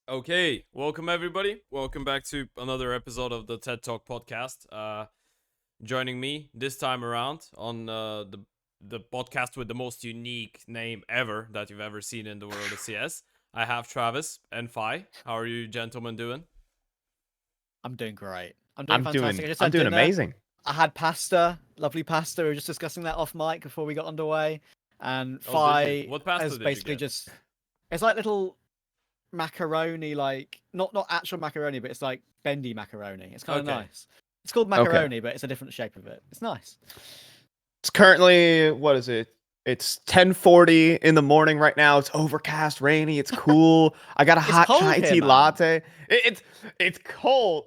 Okay, welcome everybody. Welcome back to another episode of the TED Talk podcast. Joining me this time around on the podcast with the most unique name ever that you've ever seen in the world of CS. I have Travis and Phi. How are you gentlemen doing? I'm doing great. I'm doing I'm fantastic. doing I just I'm had doing dinner. amazing. I had pasta, lovely pasta. We were just discussing that off mic before we got underway. And Oh, did you? Phi What pasta has did you basically get? just it's like little macaroni, like not actual macaroni, but it's like bendy macaroni. It's kind of Okay. nice. It's called Okay. macaroni, but it's a different shape of it. It's nice. It's currently what is it? It's 10:40 in the morning right now. It's overcast, rainy. It's cool. I got a It's hot cold chai here, tea man. latte. It's cold.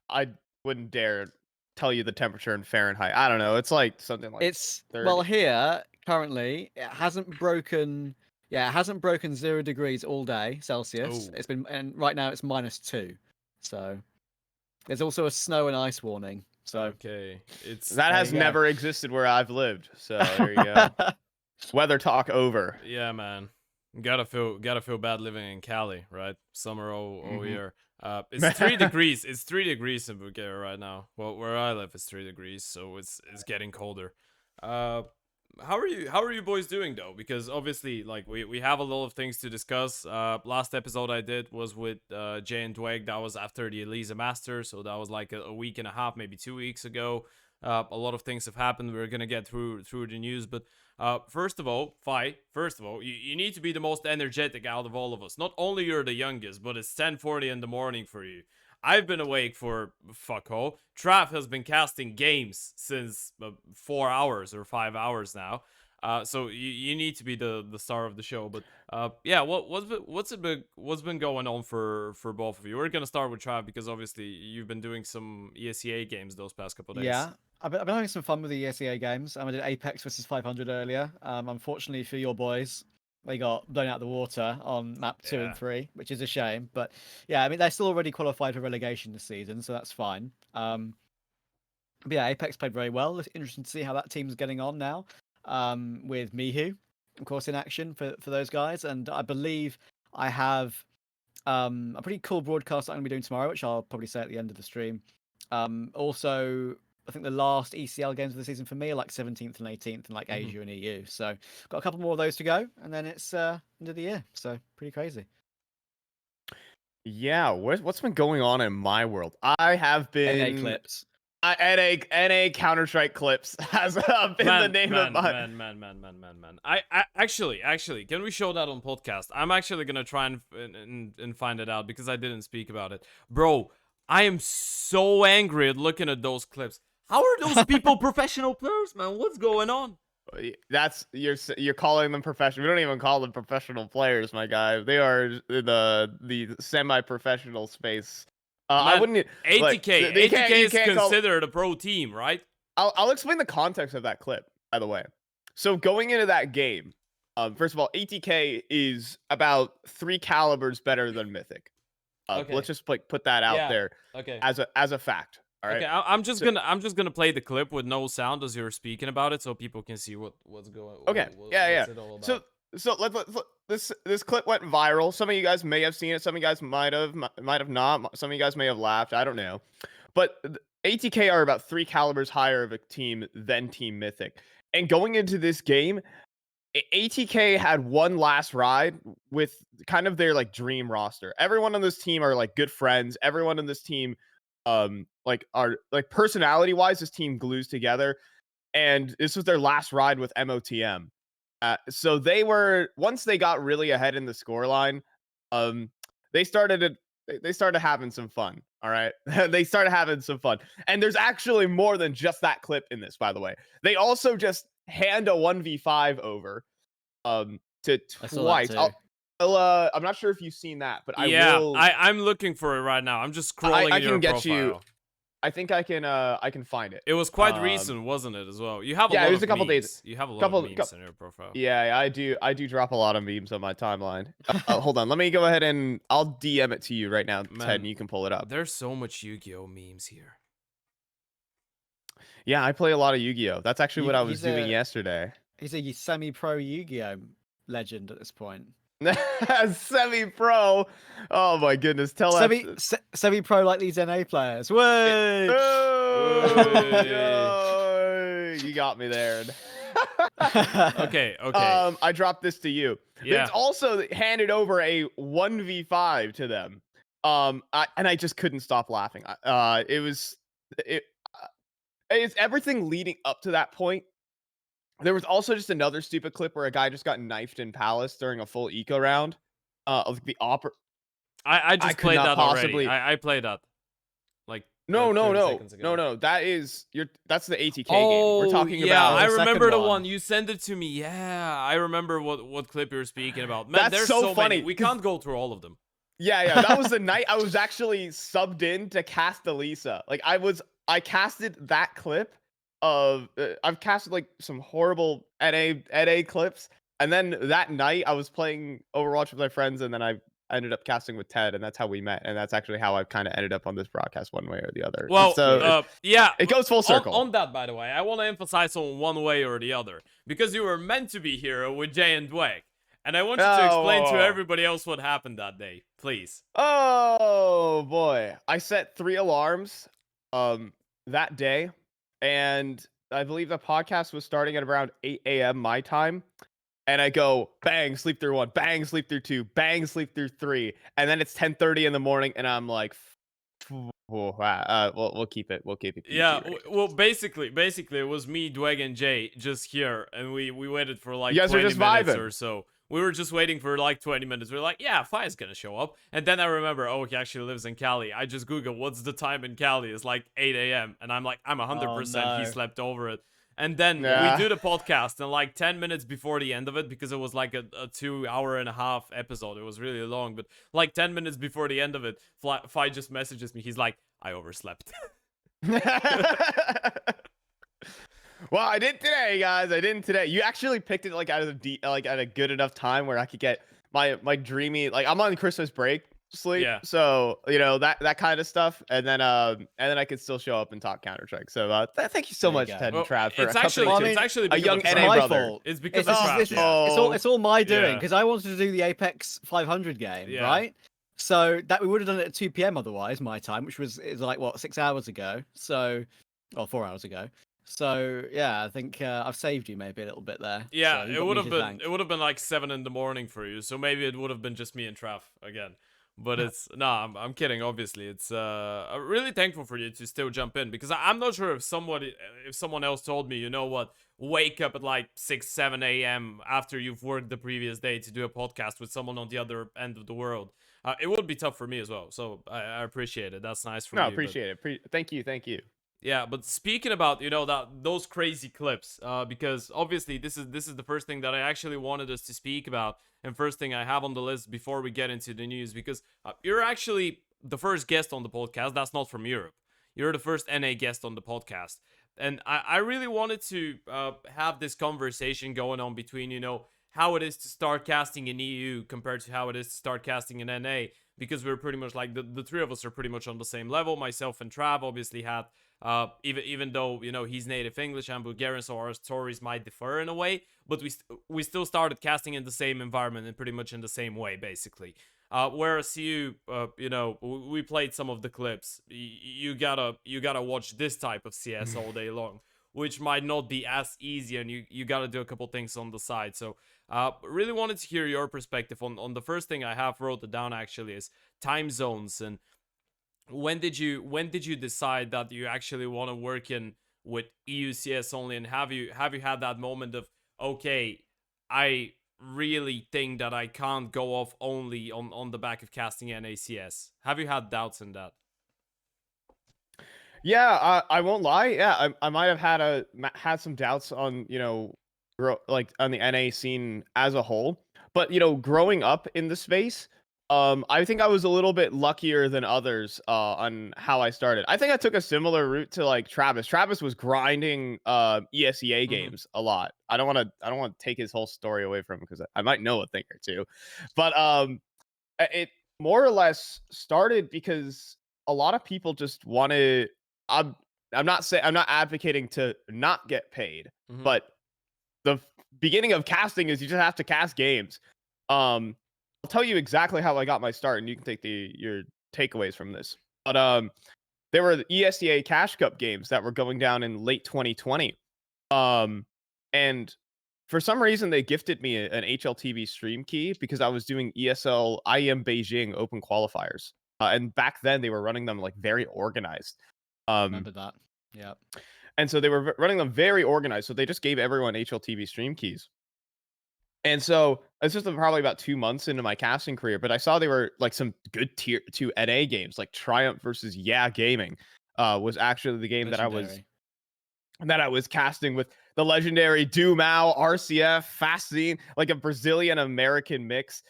I wouldn't dare tell you the temperature in Fahrenheit. I don't know. It's like something like It's 30. well here currently. It hasn't broken. Yeah, it hasn't broken 0 degrees all day Celsius. Oh. It's been, and right now it's -2. So there's also a snow and ice warning. So Okay. It's That has you go. never existed where I've lived. So there you go. Weather talk over. yeah, man. Gotta feel bad living in Cali, right? Summer all Mhm. year. It's 3 degrees. It's 3 degrees in Bulgaria right now. Well, where I live, it's 3 degrees, so it's getting colder. Uh, how are you boys doing though? Because obviously, like we have a lot of things to discuss. Last episode I did was with Jay and Dweg. That was after the Elisa Masters, so that was like a week and a half, maybe 2 weeks ago. A lot of things have happened. We're gonna get through the news, but first of all, you need to be the most energetic out of all of us. Not only you're the youngest, but it's 10:40 in the morning for you. I've been awake for fuck all. Trav has been casting games since 4 hours or 5 hours now. So you need to be the star of the show. But yeah, what's been going on for both of you? We're gonna start with Trav because obviously you've been doing some ESEA games those past couple days. Yeah, I've been having some fun with the ESEA games. I did Apex versus 500 earlier. Unfortunately for your boys, they got blown out of the water on map 2 and Yeah. 3, which is a shame. But yeah, I mean they're still already qualified for relegation this season, so that's fine. But yeah, Apex played very well. It's interesting to see how that team's getting on now. With Mihu, of course, in action for those guys, and I believe I have a pretty cool broadcast that I'm gonna be doing tomorrow, which I'll probably say at the end of the stream. Also, I think the last ECL games of the season for me are like 17th and 18th in like Asia and EU. So got a couple more of those to go, and then it's end of the year. So pretty crazy. Yeah, what's been going on in my world? I have been NA clips. NA Counter-Strike clips has been the name of my. Man. I actually, can we show that on podcast? I'm actually gonna try and find it out because I didn't speak about it, bro. I am so angry at looking at those clips. How are those people professional players, man? What's going on? That's you're calling them professional. We don't even call them professional players, my guy. They are in the semi-professional space. I Man, wouldn't 80k. like, 80k is call. considered a pro team, right? I'll explain the context of that clip, by the way. So going into that game, first of all, 80k is about 3 calibers better than Mythic. Okay. Let's just like put that out there Okay. as a fact. All right. Okay, I'm just gonna play the clip with no sound as you're speaking about it, so people can see what's going. Okay. Yeah. What's it all about? So this clip went viral. Some of you guys may have seen it. Some of you guys might have not. Some of you guys may have laughed. I don't know. But 80k are about 3 calibers higher of a team than Team Mythic. And going into this game, 80k had one last ride with kind of their like dream roster. Everyone on this team are like good friends. Everyone on this team like are like personality wise, this team glues together. And this was their last ride with MOTM. So they were, once they got really ahead in the scoreline, they started having some fun. All right. They started having some fun. And there's actually more than just that clip in this, by the way. They also just hand a 1v5 over to twice. I'm not sure if you've seen that, but I'm looking for it right now. I'm just scrolling I your can get profile. you. I think I can find it. It was quite recent, wasn't it, as well? You have a lot it was of a couple memes. days. You have a lot of memes in your profile. Yeah, I do drop a lot of memes on my timeline. Hold on, let me go ahead and I'll DM it to you right now, Man, Ted, and you can pull it up. There's so much Yu-Gi-Oh memes here. Yeah, I play a lot of Yu-Gi-Oh. That's actually what I was doing yesterday. He's a semi-pro Yu-Gi-Oh legend at this point. Semi-pro. Oh my goodness. Tell us. Semi-pro like these NA players. Way. Oh, Hey. yo, you got me there. Okay. I dropped this to you. Yeah. It's also handed over a 1v5 to them. And I just couldn't stop laughing. It's everything leading up to that point. There was also just another stupid clip where a guy just got knifed in Palace during a full eco round. Of the opera. I just could played not that possibly- already. I played that. Like No, 30 seconds ago. no. That's the ATK game. We're talking yeah, about. I the remember second the one. one you sent it to me. Yeah, I remember what clip you're speaking about. Man, That's there's so so funny, many. We 'cause- can't go through all of them. Yeah. That was the night I was actually subbed in to cast Elisa. Like I casted that clip of. I've casted like some horrible NA clips, and then that night I was playing Overwatch with my friends, and then I ended up casting with Ted, and that's how we met, and that's actually how I've kind of ended up on this broadcast one way or the other. Well, so yeah, it goes full circle. On that, by the way, I want to emphasize on one way or the other because you were meant to be here with Jay and Dweg, and I want you to explain to everybody else what happened that day, please. Oh boy, I set 3 alarms that day, and I believe the podcast was starting at around 8 a.m. my time. And I go bang, sleep through 1, bang, sleep through 2, bang, sleep through 3, and then it's 10:30 in the morning, and I'm like, we'll keep it. We'll keep it. PG, Yeah, right? well, basically, it was me, Dweg, and Jay just here, and we waited for like You guys were 20 just minutes vibing. or so. We were just waiting for like 20 minutes. We were like, yeah, Fi's gonna show up. And then I remember, oh, he actually lives in Cali. I just Googled what's the time in Cali. It's like 8 a.m. And I'm like, I'm 100% he no. slept over it. And then Yeah. we do the podcast, and like 10 minutes before the end of it, because it was like a 2.5-hour episode. It was really long, but like 10 minutes before the end of it, Fi just messages me. He's like, I overslept. Well, I did today, guys. I didn't today. You actually picked it like at a good enough time where I could get my dreamy, like I'm on Christmas break sleep. Yeah. So that kind of stuff, and then I could still show up and talk Counter-Strike. So thank you so There you much, go. Ted Well, and Trav, for it's actually a young because of NA Trav. my brother. fault. It's because It's, of Trav. this- Yeah. it's all my doing Yeah. because I wanted to do the Apex 500 game, Yeah. right? So that we would have done it at 2 p.m. otherwise, my time, which is like what 6 hours ago. So, or 4 hours ago. So yeah, I think I've saved you maybe a little bit there. Yeah, So you it got me would have to been thank. like 7 in the morning for you. So maybe it would have been just me and Trav again. But it's I'm kidding. Obviously, it's I'm really thankful for you to still jump in because I'm not sure if someone else told me, you know what, wake up at like 6-7 a.m. after you've worked the previous day to do a podcast with someone on the other end of the world. It would be tough for me as well. So I appreciate it. That's nice for No, you. appreciate it. Thank you. Yeah, but speaking about those crazy clips, because obviously this is the first thing that I actually wanted us to speak about, and first thing I have on the list before we get into the news, because you're actually the first guest on the podcast that's not from Europe. You're the first NA guest on the podcast, and I really wanted to have this conversation going on between how it is to start casting in EU compared to how it is to start casting in NA, because we're pretty much like the three of us are pretty much on the same level. Myself and Trav obviously had. Even though he's native English and Bulgarian, so our stories might differ in a way, but we still started casting in the same environment and pretty much in the same way, basically. Whereas we played some of the clips. You gotta watch this type of CS all day long, which might not be as easy, and you gotta do a couple things on the side. So really wanted to hear your perspective on the first thing I have wrote it down actually is time zones. And when did you decide that you actually want to work in with EU CS only, and have you had that moment of, okay, I really think that I can't go off only on the back of casting NACS? Have you had doubts in that? Yeah, I won't lie. Yeah, I might have had some doubts on on the NA scene as a whole, but growing up in the space, I think I was a little bit luckier than others on how I started. I think I took a similar route to like Travis. Travis was grinding ESEA games a lot. I don't want to take his whole story away from him because I might know a thing or two, but it more or less started because a lot of people just want to. I'm not advocating to not get paid, but the beginning of casting is you just have to cast games. tell you exactly how I got my start, and you can take your takeaways from this. But there were the ESEA Cash Cup games that were going down in late 2020. And for some reason they gifted me an HLTV stream key because I was doing ESL IEM Beijing Open qualifiers. And back then they were running them like very organized. Remember that? Yeah. And so they were running them very organized. So they just gave everyone HLTV stream keys. And so this was probably about 2 months into my casting career, but I saw they were like some good tier 2 NA games, like Triumph versus Yeah Gaming, was actually the game Legendary. that I was casting with the legendary Dumao, RCF, Fascine, like a Brazilian American mix,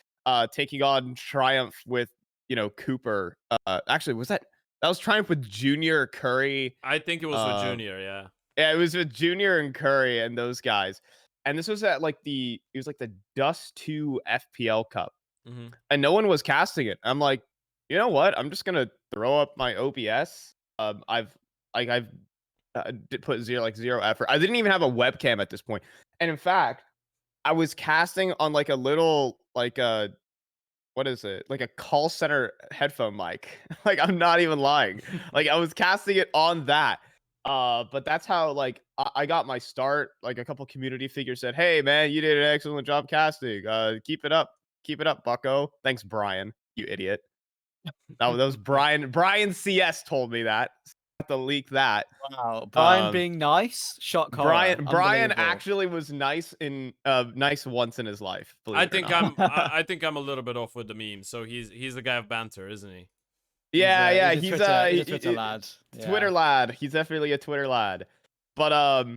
taking on Triumph with, Cooper. Actually, that was Triumph with Junior Curry? I think it was with Junior, yeah. Yeah, it was with Junior and Curry and those guys. And this was at it was like the Dust 2 FPL Cup. Mm-hmm. And no one was casting it. I'm like, you know what? I'm just gonna throw up my OBS. I've put zero effort. I didn't even have a webcam at this point. And in fact, I was casting on like a little what is it? Like a call center headphone mic. Like I'm not even lying. Like I was casting it on that. But that's how like I got my start. Like a couple community figures said, "Hey man, you did an excellent job casting. Keep it up, Bucko." Thanks, Brian. You idiot. That was Brian. Brian CS told me that. Have to leak that. Wow, Brian being nice. Shock horror. Brian actually was nice nice once in his life. I think I'm a little bit off with the meme. So he's a guy of banter, isn't he? Yeah, he's a Twitter lad. Twitter lad. He's definitely a Twitter lad. But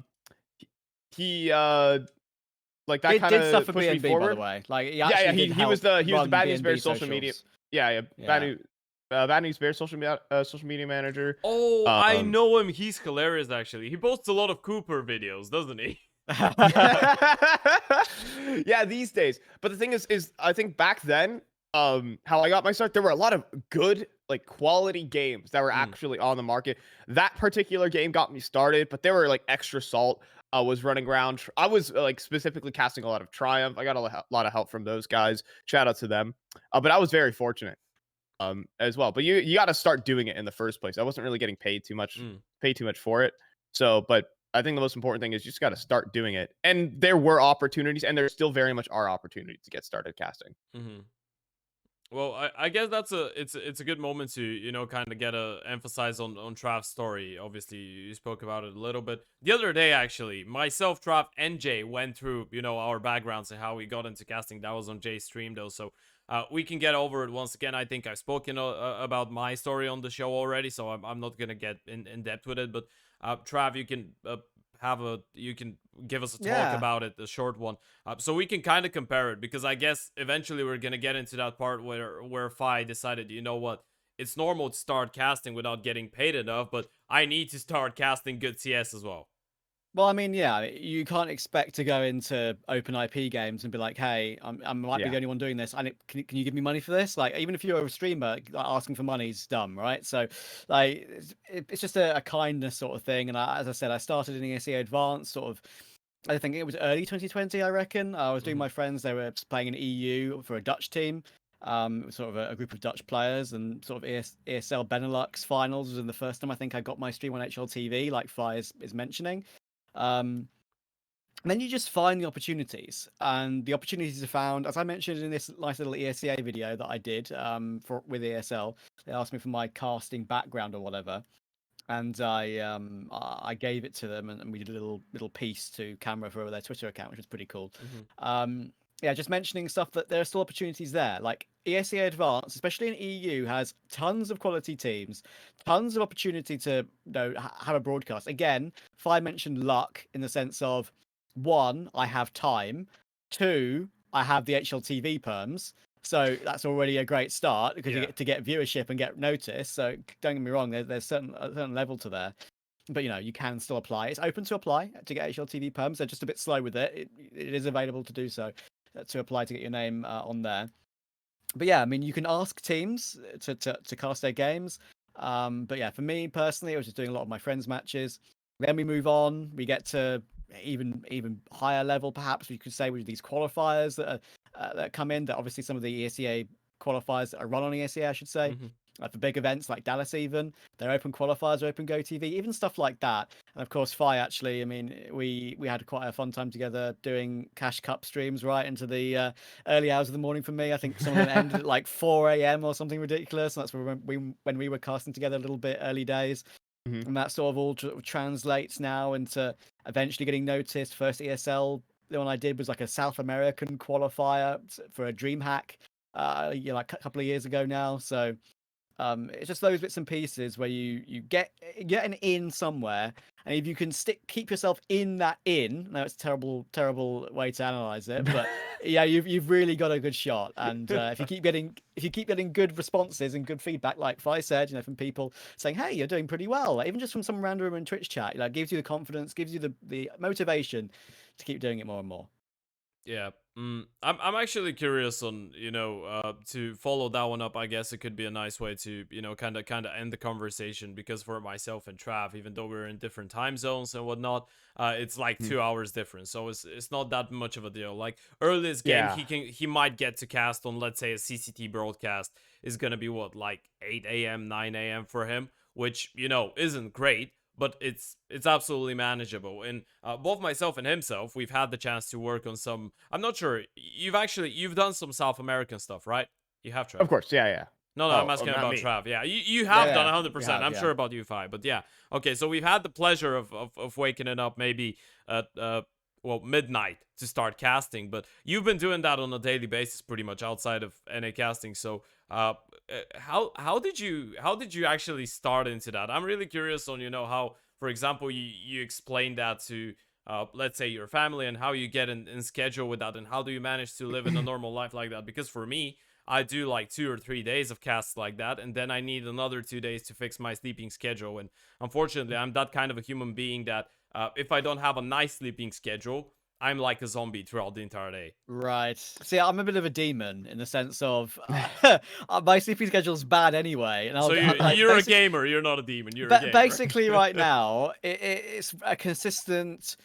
he like that kind of pushed me forward. By the way. Like he was the Bad News Bears social media. Yeah. Bad News Bears social media manager. Oh, I know him. He's hilarious actually. He posts a lot of Cooper videos, doesn't he? Yeah, these days. But the thing is I think back then, how I got my start, there were a lot of good, like quality games that were actually on the market. That particular game got me started, but there were like Extra Salt was running around. I was like specifically casting a lot of Triumph. I got a lot of help from those guys. Shout out to them. But I was very fortunate as well. But you got to start doing it in the first place. I wasn't really getting paid too much for it. So, but I think the most important thing is you just got to start doing it. And there were opportunities, and there still very much are opportunities to get started casting. Mm-hmm. Well, I guess it's a good moment to kind of get emphasize on Trav's story. Obviously, you spoke about it a little bit the other day. Actually, myself, Trav, and Jay went through our backgrounds and how we got into casting. That was on Jay's stream though, so we can get over it once again. I think I've spoken about my story on the show already, so I'm not gonna get in depth with it. But Trav, you can you can give us a talk about it, a short one, so we can kind of compare it, because I guess eventually we're gonna get into that part where Fi decided, you know what, it's normal to start casting without getting paid enough, but I need to start casting good CS as well. Well, I mean, yeah, you can't expect to go into open IP games and be like, "Hey, I might be the only one doing this. Can you give me money for this?" Like, even if you're a streamer, like, asking for money is dumb, right? So, like, it's just a kindness sort of thing. And as I said, I started in ESEA Advanced, sort of. I think it was early 2020. I reckon I was doing my friends. They were playing in EU for a Dutch team. Sort of a group of Dutch players, and sort of ESL Benelux finals was in the first time I think I got my stream on HLTV, like Fly is mentioning. And then you just find the opportunities, and the opportunities are found, as I mentioned in this nice little ESEA video that I did with ESL. They asked me for my casting background or whatever, and I gave it to them, and we did a little piece to camera for their Twitter account, which was pretty cool. Yeah, just mentioning stuff that there are still opportunities there. Like ESEA Advanced, especially in EU, has tons of quality teams, tons of opportunity to have a broadcast. Again, Fi mentioned luck in the sense of, 1, I have time. 2, I have the HLTV perms. So that's already a great start, because you get to get viewership and get noticed. So don't get me wrong, there's a certain level to there. But you can still apply. It's open to apply to get HLTV perms. They're just a bit slow with it. It is available to do so, to apply to get your name on there. But yeah, I mean, you can ask teams to cast their games. But yeah, for me personally, I was just doing a lot of my friends' matches. Then we move on. We get to even higher level, perhaps you could say, with these qualifiers that come in. That obviously some of the ESEA qualifiers that are run on ESEA, I should say. For big events like Dallas, even their open qualifiers, open Go TV, even stuff like that. And of course, Fi actually, I mean, we had quite a fun time together doing Cash Cup streams right into the early hours of the morning for me. I think some of them ended at like 4 a.m. or something ridiculous. And that's when we were casting together a little bit early days. And that sort of all translates now into eventually getting noticed. First ESL, the one I did was like a South American qualifier for a DreamHack, like a couple of years ago now. So it's just those bits and pieces where you get an in somewhere, and if you can keep yourself in that in. Now it's a terrible way to analyze it, but yeah, you've really got a good shot. And if you keep getting good responses and good feedback, like Fi said, from people saying, "Hey, you're doing pretty well," like, even just from some random in Twitch chat, gives you the confidence, gives you the motivation to keep doing it more and more. Yeah, I'm actually curious on to follow that one up. I guess it could be a nice way to kind of end the conversation, because for myself and Trav, even though we're in different time zones and whatnot, it's like 2 hours difference, so it's not that much of a deal. Like earliest game he might get to cast on, let's say a CCT broadcast, is gonna be what, like 8 a.m. 9 a.m. for him, which isn't great. But it's absolutely manageable. And both myself and himself, we've had the chance to work on some. I'm not sure. You've done some South American stuff, right? You have, Trav. Of course, yeah. No, I'm asking about me. Trav. Yeah, you have Yeah, done we 100%. have, I'm yeah. sure about you, Fi. But yeah, okay. So we've had the pleasure of waking it up maybe at midnight to start casting. But you've been doing that on a daily basis, pretty much outside of NA casting. So how did you actually start into that? I'm really curious on how, for example, you explain that to let's say your family, and how you get in schedule with that, and how do you manage to live in a normal life like that? Because for me, I do like 2 or 3 days of casts like that, and then I need another 2 days to fix my sleeping schedule. And unfortunately, I'm that kind of a human being that if I don't have a nice sleeping schedule, I'm like a zombie throughout the entire day. Right. See, I'm a bit of a demon in the sense of my sleeping schedule's bad anyway. And So you're a gamer, you're not a demon. You're a gamer. Basically, right now, it's a consistent.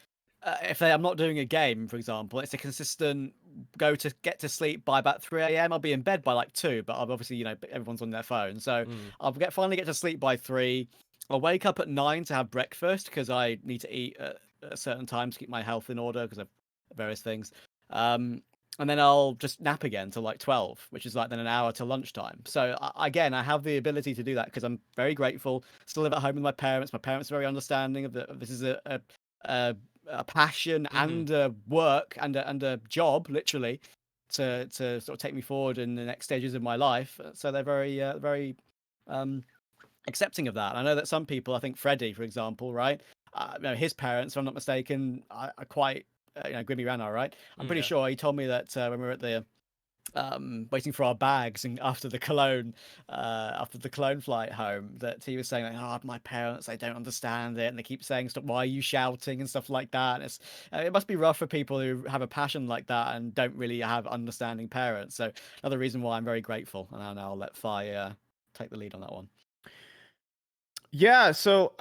If I'm not doing a game, for example, it's a consistent get to sleep by about 3 a.m. I'll be in bed by like 2, but I'll obviously, everyone's on their phone. So I'll finally get to sleep by 3. I'll wake up at 9 to have breakfast, because I need to eat at a certain time to keep my health in order, because of various things. And then I'll just nap again till like 12, which is like then an hour till lunchtime. So again, I have the ability to do that because I'm very grateful. Still live at home with my parents. My parents are very understanding of this is a passion and a work and a job, literally, to sort of take me forward in the next stages of my life. So they're very accepting of that. And I know that some people, I think Freddie, for example, right? His parents, if I'm not mistaken, are quite Grimmy Rana, right? I'm pretty sure he told me that when we were at the waiting for our bags and after the Cologne flight home, that he was saying like, "Oh, my parents, they don't understand it, and they keep saying stuff. Why are you shouting and stuff like that?" And it must be rough for people who have a passion like that and don't really have understanding parents. So another reason why I'm very grateful, and I'll let Fi take the lead on that one. Yeah, so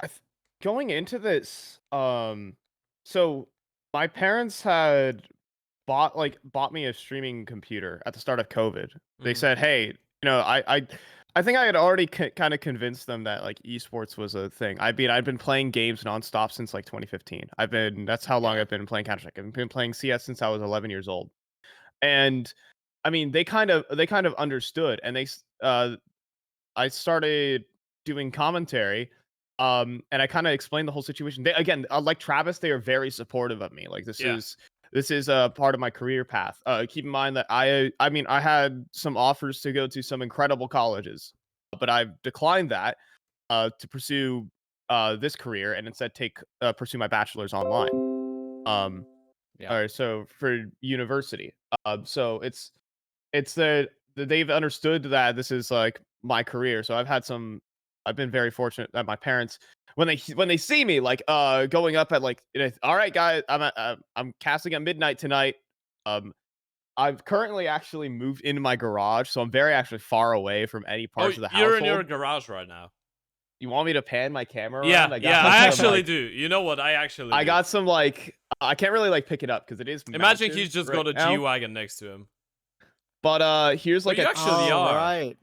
going into this, so my parents had bought me a streaming computer at the start of COVID. They said, "Hey, I think I had already kind of convinced them that like esports was a thing. I've been playing games nonstop since like 2015. That's how long I've been playing Counter-Strike. I've been playing CS since I was 11 years old." And I mean, they kind of understood, and I started doing commentary, and I kind of explained the whole situation. They, again, like Travis, they are very supportive of me. Like this is a part of my career path. Keep in mind that I had some offers to go to some incredible colleges, but I've declined that to pursue this career, and instead pursue my bachelor's online. So for university. So it's they've understood that this is like my career. So I've been very fortunate that my parents, when they see me like going up at like, all right guys, I'm casting at midnight tonight. I've currently actually moved into my garage, so I'm very actually far away from any parts of the household. You're in your garage right now. You want me to pan my camera Yeah, around? I actually do. You know what? I actually I do. got some like I can't really like pick it up because it is. Imagine he's just got a now. G-Wagon next to him. But here's like you actually are. Right.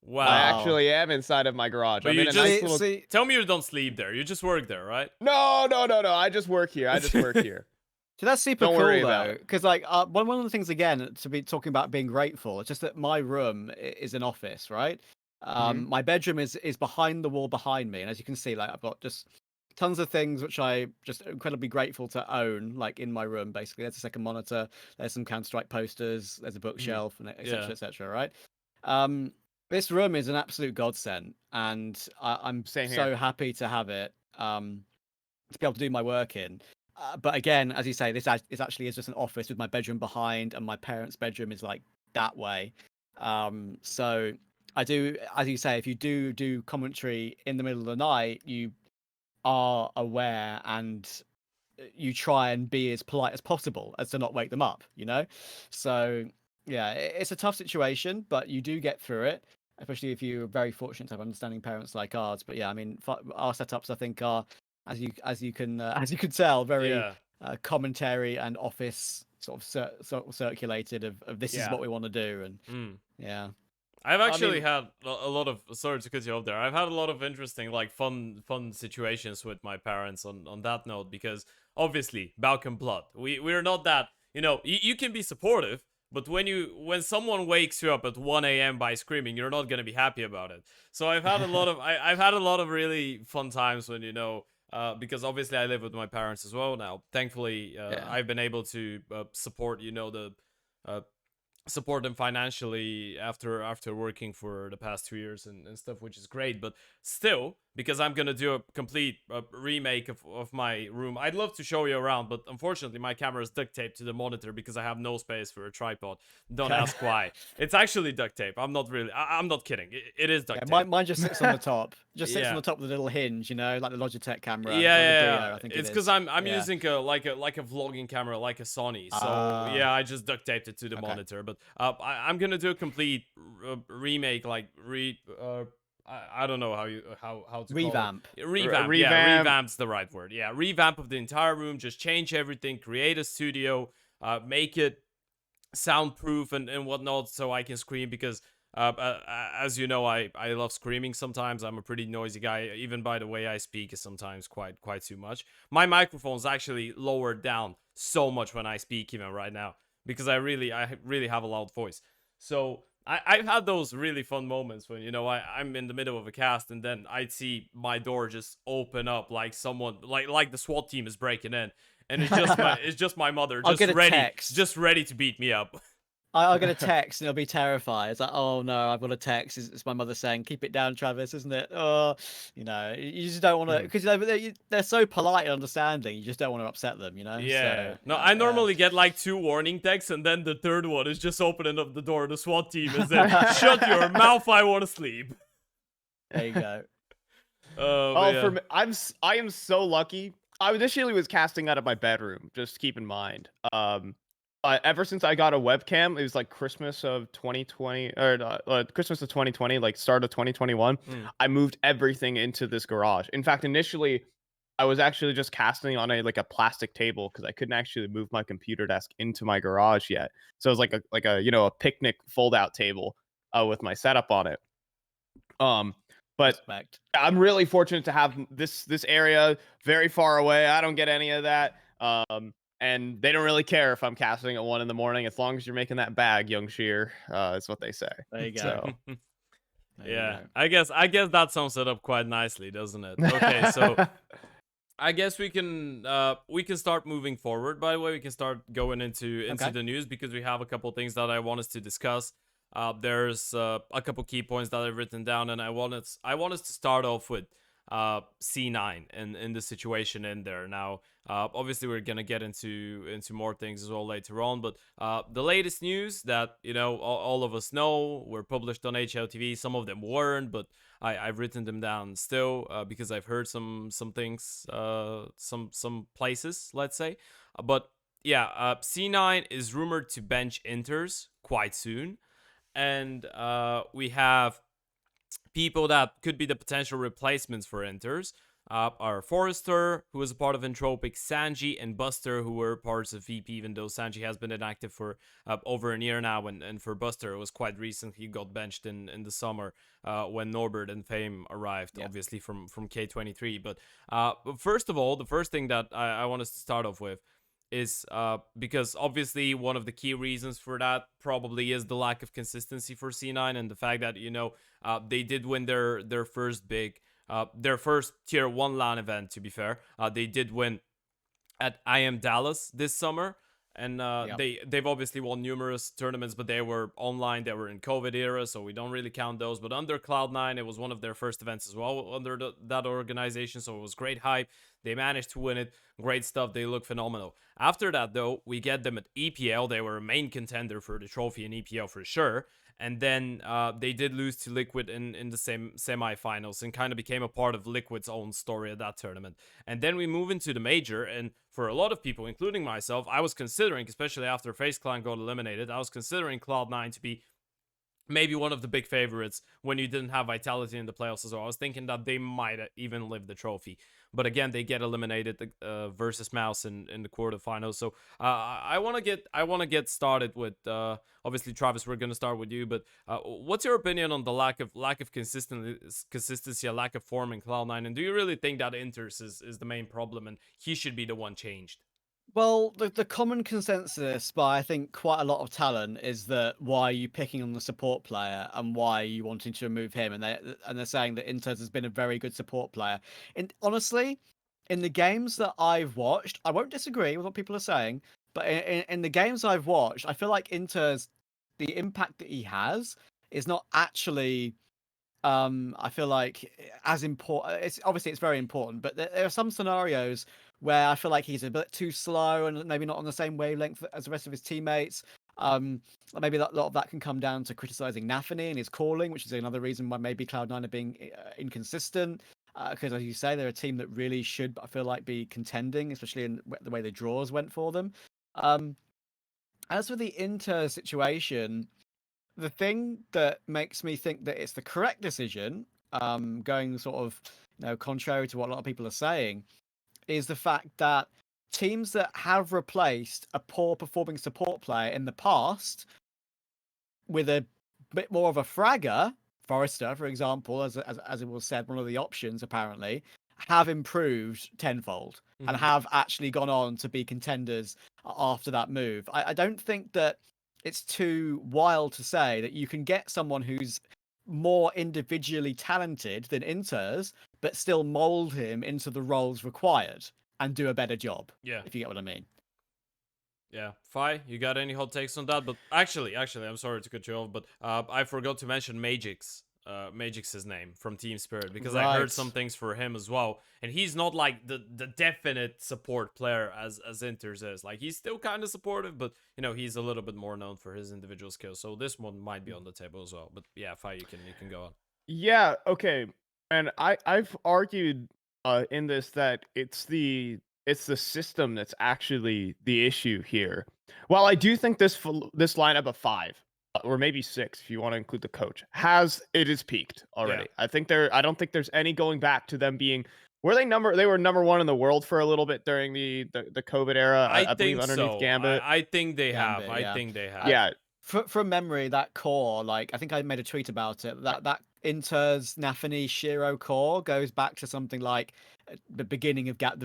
Wow. I actually am inside of my garage. But I'm you in a just nice little. tell me you don't sleep there. You just work there, right? No. I just work here. So that's super Don't cool worry about though, it. because like one of the things again to be talking about being grateful, it's just that my room is an office, right? My bedroom is behind the wall behind me, and as you can see, like I've got just tons of things which I just incredibly grateful to own, like in my room. Basically, there's a second monitor, there's some Counter-Strike posters, there's a bookshelf, and etc. Right? This room is an absolute godsend, and I'm so happy to have it to be able to do my work in. But again, as you say, this actually is just an office with my bedroom behind, and my parents' bedroom is like that way. So I do, as you say, if you do commentary in the middle of the night, you are aware and you try and be as polite as possible as to not wake them up, you know? So yeah, it's a tough situation, but you do get through it, especially if you're very fortunate to have understanding parents like ours. But yeah, I mean, our setups, I think, are as you can tell, very commentary and office sort of circulated of this is what we want to do, and yeah. I've actually had a lot of, sorry to cut you off there, I've had a lot of interesting, like, fun situations with my parents on that note, because obviously Balk and Blood, we're not that, you know, you can be supportive, but when someone wakes you up at 1 a.m. by screaming, you're not gonna be happy about it. So I've had a lot of I've had a lot of really fun times when, you know, because obviously I live with my parents as well now. Thankfully, I've been able to support, you know, support them financially after working for the past 2 years and stuff, which is great. But still, because I'm gonna do a complete remake of my room, I'd love to show you around, but unfortunately my camera is duct taped to the monitor because I have no space for a tripod. Don't ask why. It's actually duct tape. I'm not really, I'm not kidding. It is duct tape. Mine just sits on the top. Just sits on the top with a little hinge, you know, like the Logitech camera. Yeah. I think it's because I'm using like a vlogging camera, like a Sony. So yeah, I just duct taped it to the monitor. But I'm gonna do a complete remake, like I don't know how to revamp. Call it. Revamp. Yeah, revamp's the right word. Yeah, revamp of the entire room. Just change everything. Create a studio. Make it soundproof and whatnot, so I can scream, because as you know, I love screaming sometimes. I'm a pretty noisy guy. Even by the way I speak is sometimes quite too much. My microphone's actually lowered down so much when I speak even right now, because I really have a loud voice. So I've had those really fun moments when, you know, I'm in the middle of a cast and then I'd see my door just open up, like someone, like the SWAT team is breaking in, and it's just my mother just ready to beat me up. I'll get a text and it'll be terrified. It's like, oh no, I've got a text. It's my mother saying, "Keep it down, Travis," isn't it? Oh, you know, you just don't want to, because they're so polite and understanding. You just don't want to upset them, you know. Yeah. So, no, I normally get like 2 warning texts, and then the third one is just opening up the door. The SWAT team is in. Shut your mouth! I want to sleep. There you go. For me, I am so lucky. I initially was casting out of my bedroom. Just keep in mind. Ever since I got a webcam, it was like Christmas of 2020 or Christmas of 2020, like start of 2021. I moved everything into this garage. In fact, initially, I was actually just casting on a plastic table because I couldn't actually move my computer desk into my garage yet. So it was like a you know, a picnic fold out table with my setup on it. But I'm really fortunate to have this area very far away. I don't get any of that. And they don't really care if I'm casting at 1 a.m. as long as you're making that bag, young Schier. Is what they say. There you go. So. Yeah, I guess that sums it up quite nicely, doesn't it? Okay, so I guess we can start moving forward. By the way, we can start going into the news, because we have a couple things that I want us to discuss. There's a couple key points that I've written down, and I want us to start off with C9 and the situation in there. Now, obviously we're gonna get into more things as well later on, but the latest news that, you know, all of us know were published on HLTV. Some of them weren't, but I've written them down still because I've heard some things, some places, let's say. But yeah, C9 is rumored to bench interz quite soon, and we have people that could be the potential replacements for interz are Forrester, who was a part of Entropic, Sanji, and Buster, who were parts of VP, even though Sanji has been inactive for over a year now, and for Buster, it was quite recent. He got benched in the summer when Norbert and Fame arrived, obviously from K23. But first of all, the first thing that I want us to start off with is because obviously one of the key reasons for that probably is the lack of consistency for C9 and the fact that, you know, they did win their first their first tier 1 LAN event, to be fair. They did win at IM Dallas this summer, and they've obviously won numerous tournaments, but they were online, they were in COVID era, so we don't really count those. But under Cloud9, it was one of their first events as well under that organization, so it was great hype. They managed to win it, great stuff, they look phenomenal. After that, though, we get them at EPL. They were a main contender for the trophy in EPL for sure. And then they did lose to Liquid in the same semi-finals and kind of became a part of Liquid's own story at that tournament. And then we move into the major, and for a lot of people, including myself, I was considering, especially after FaZe Clan got eliminated, I was considering Cloud9 to be maybe one of the big favorites when you didn't have Vitality in the playoffs as well. I was thinking that they might even lift the trophy. But again, they get eliminated versus Mouse in the quarterfinals. So I want to get started with obviously Travis. We're gonna start with you. But what's your opinion on the lack of consistency, a lack of form in Cloud9? And do you really think that interz is the main problem and he should be the one changed? Well, the common consensus by I think quite a lot of talent is that why are you picking on the support player and why are you wanting to remove him? And they're saying that interz has been a very good support player. And honestly, in the games that I've watched, I won't disagree with what people are saying, but in the games I've watched, I feel like interz, the impact that he has is not actually I feel like as important. It's obviously it's very important, but there are some scenarios where I feel like he's a bit too slow and maybe not on the same wavelength as the rest of his teammates. Maybe a lot of that can come down to criticizing Nafany and his calling, which is another reason why maybe Cloud9 are being inconsistent. Because as you say, they're a team that really should, I feel like, be contending, especially in the way the draws went for them. As for the interz situation, the thing that makes me think that it's the correct decision, going sort of, contrary to what a lot of people are saying, is the fact that teams that have replaced a poor performing support player in the past with a bit more of a fragger, Forrester, for example, as it was said, one of the options apparently, have improved tenfold and have actually gone on to be contenders after that move. I don't think that it's too wild to say that you can get someone who's more individually talented than interz, but still mold him into the roles required and do a better job. Yeah. If you get what I mean. Yeah. Fi, you got any hot takes on that? But actually, I'm sorry to cut you off, but I forgot to mention Magix. Magix's name from Team Spirit, because I heard some things for him as well, and he's not like the definite support player as interz is. Like, he's still kind of supportive, but you know, he's a little bit more known for his individual skills, so this one might be on the table as well. But yeah, Fi, you can go on. Yeah, okay. And I've argued in this that it's the system that's actually the issue here. While I do think this lineup of 5 or maybe 6, if you want to include the coach, it is peaked already. Yeah. I don't think there's any going back to them being. They were number 1 in the world for a little bit during the COVID era. I believe underneath so. Gambit. I think they have. I think they have. Yeah. From memory, that core, like I think I made a tweet about it. That interz Nafany Shiro core goes back to something like the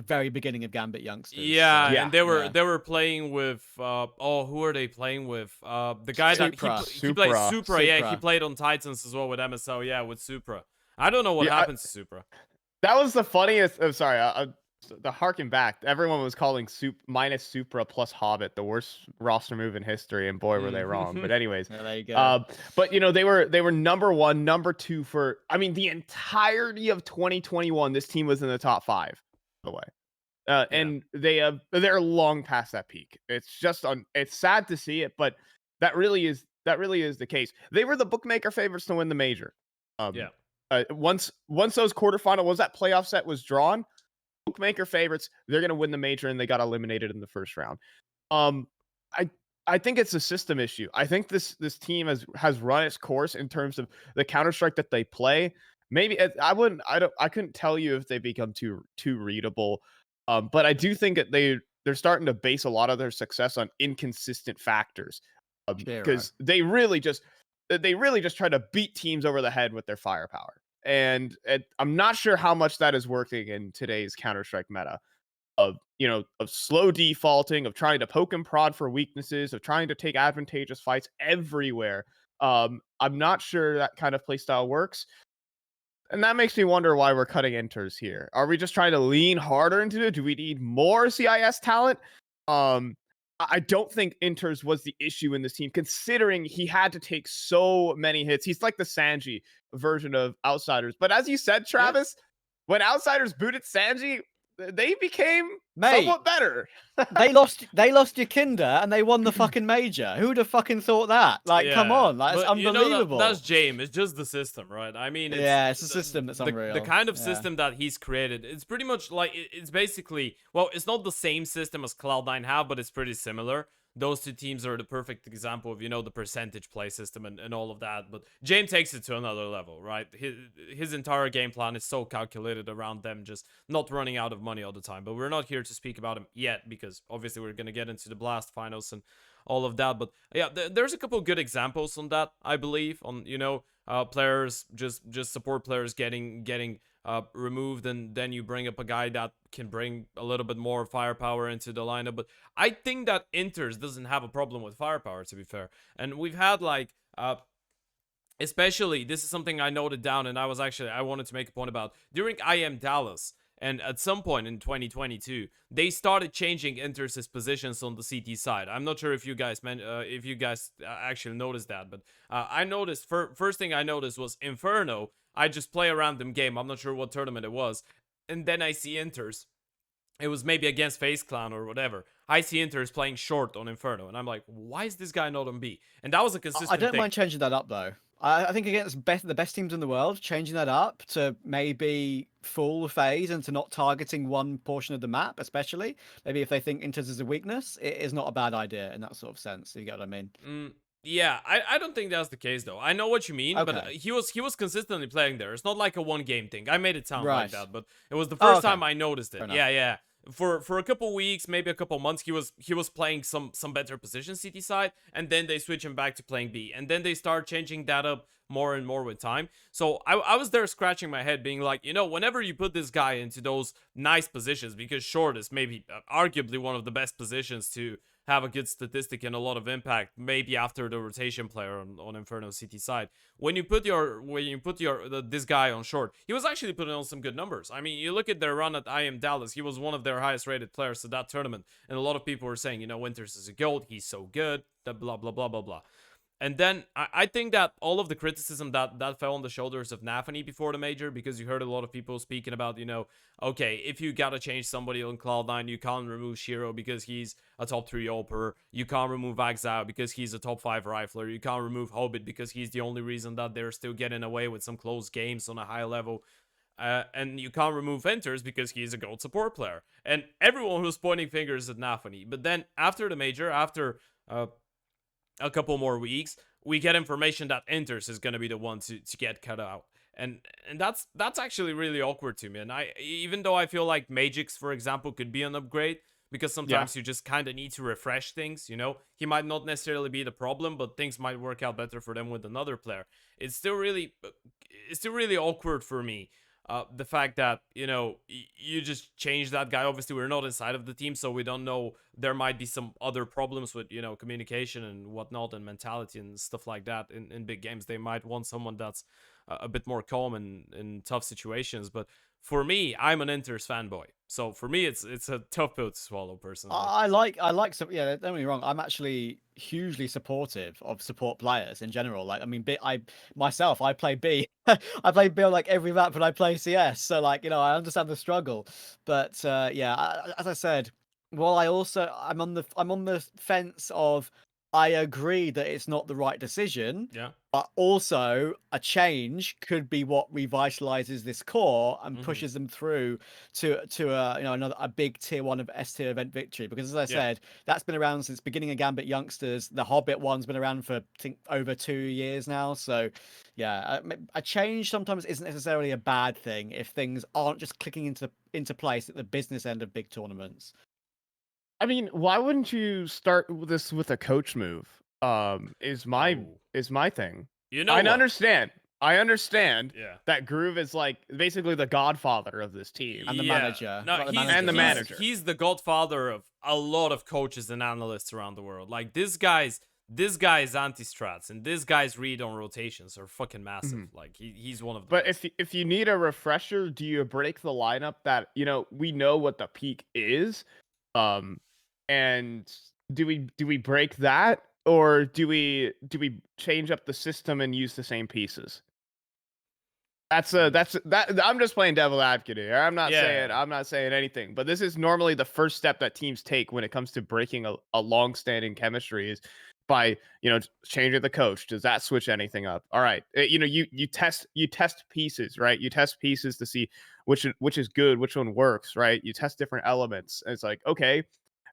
very beginning of Gambit youngsters. Yeah, so, and they were playing with who are they playing with? The guy Supra. He played Supra. Yeah, he played on Titans as well with MSL. Yeah, with Supra. I don't know what happens to Supra. That was the funniest. I'm sorry. The harken back, everyone was calling minus Supra plus Hobbit the worst roster move in history, and boy were they wrong. But anyways, there you go. But you know, they were number 1, number 2 for. I mean, the entirety of 2021, this team was in the top 5. By the way, and they're long past that peak. It's just it's sad to see it, but that really is the case. They were the bookmaker favorites to win the major. Once those quarterfinal that playoff set was drawn. Bookmaker favorites, they're going to win the major, and they got eliminated in the first round. I think it's a system issue. I think this team has run its course in terms of the Counter-Strike that they play. Maybe I couldn't tell you if they become too readable. But I do think that they're starting to base a lot of their success on inconsistent factors. Sure, Because they really just try to beat teams over the head with their firepower. And I'm not sure how much that is working in today's Counter-Strike meta of slow defaulting, of trying to poke and prod for weaknesses, of trying to take advantageous fights everywhere. I'm not sure that kind of playstyle works. And that makes me wonder why we're cutting interz here. Are we just trying to lean harder into it? Do we need more CIS talent? I don't think interz was the issue in this team, considering he had to take so many hits. He's like the Sanji version of Outsiders. But as you said, Travis, when Outsiders booted Sanji, they became somewhat better. they lost Yakinda and they won the fucking major. Who'd have fucking thought that? Like, come on, like, it's unbelievable. That's James. It's just the system, right? I mean, it's a system that's unreal. The kind of system that he's created. It's pretty much like it's basically, well, it's not the same system as Cloud9 have, but it's pretty similar. Those two teams are the perfect example of, the percentage play system and all of that. But James takes it to another level, right? His entire game plan is so calculated around them just not running out of money all the time. But we're not here to speak about him yet, because obviously we're going to get into the Blast finals and all of that. But yeah, there's a couple good examples on that, I believe, on, players, just support players getting removed, and then you bring up a guy that can bring a little bit more firepower into the lineup. But I think that interz doesn't have a problem with firepower, to be fair. And we've had especially, this is something I noted down, and I wanted to make a point about during IM Dallas. And at some point in 2022, they started changing interz's positions on the CT side. I'm not sure if you guys actually noticed that, but I noticed, first thing I noticed was Inferno. I just play a random game. I'm not sure what tournament it was. And then I see interz. It was maybe against FaZe Clan or whatever. I see interz playing short on Inferno. And I'm like, why is this guy not on B? And that was a consistent I don't thing. mind changing that up, though. I think against the best teams in the world, changing that up to maybe full FaZe and to not targeting one portion of the map, especially. Maybe if they think interz is a weakness, it is not a bad idea in that sort of sense. You get what I mean? Yeah, I don't think that's the case, though. I know what you mean, Okay. but he was consistently playing there. It's not like a one-game thing. I made it sound like Right. that, but it was the first okay. time I noticed it. Fair enough. Yeah. For a couple weeks, maybe a couple months, he was playing some better position CT side, and then they switch him back to playing B, and then they start changing that up more and more with time. So I was there scratching my head, being like, whenever you put this guy into those nice positions, because short is maybe arguably one of the best positions to have a good statistic and a lot of impact, maybe after the rotation player on Inferno CT side. When you put this guy on short, he was actually putting on some good numbers. I mean, you look at their run at IM Dallas, he was one of their highest rated players at that tournament, and a lot of people were saying, Winters is a goat, he's so good, blah blah blah blah blah. And then I think that all of the criticism that fell on the shoulders of Nafany before the major, because you heard a lot of people speaking about, okay, if you gotta change somebody on Cloud9, you can't remove Schier because he's a top 3 oper. You can't remove Axao because he's a top 5 rifler. You can't remove Hobbit because he's the only reason that they're still getting away with some close games on a high level. And you can't remove interz because he's a gold support player. And everyone was pointing fingers at Nafany. But then after the major, after a couple more weeks, we get information that interz is going to be the one to get cut out. And that's actually really awkward to me. And even though I feel like Magix, for example, could be an upgrade, because sometimes you just kind of need to refresh things, he might not necessarily be the problem, but things might work out better for them with another player. It's still really awkward for me. The fact that, you just change that guy. Obviously, we're not inside of the team, so we don't know. There might be some other problems with, communication and whatnot and mentality and stuff like that in big games. They might want someone that's a bit more calm in tough situations. But for me, I'm an interz fanboy. So for me, it's a tough pill to swallow, personally. I like some. Yeah, don't get me wrong. I'm actually hugely supportive of support players in general. Like, I mean, I play B. I play B on like every map, but I play CS. So like, I understand the struggle. But as I said, I'm on the fence of I agree that it's not the right decision. Yeah. But also, a change could be what revitalizes this core and Mhm. pushes them through to a big tier 1 of S tier event victory. Because as I Yeah. said, that's been around since beginning of Gambit Youngsters. The Hobbit one's been around for I think over 2 years now. So yeah, a change sometimes isn't necessarily a bad thing if things aren't just clicking into place at the business end of big tournaments. I mean, why wouldn't you start this with a coach move? Is my thing. You know I what? understand. I understand Yeah. that Groove is like basically the godfather of this team. And the Yeah. manager. No, Not the he's, manager. And the he's- manager. He's the godfather of a lot of coaches and analysts around the world. Like this guy's anti-strats and this guy's read on rotations are fucking massive. Like he's one of the But best. if you need a refresher, do you break the lineup that we know what the peak is, and do we break that, or do we change up the system and use the same pieces? That's that. I'm just playing devil advocate here. I'm not saying anything, but this is normally the first step that teams take when it comes to breaking a long-standing chemistry is by changing the coach. Does that switch anything up? All right, you test pieces, right? You test pieces to see which is good, which one works, right? You test different elements. And it's like, okay,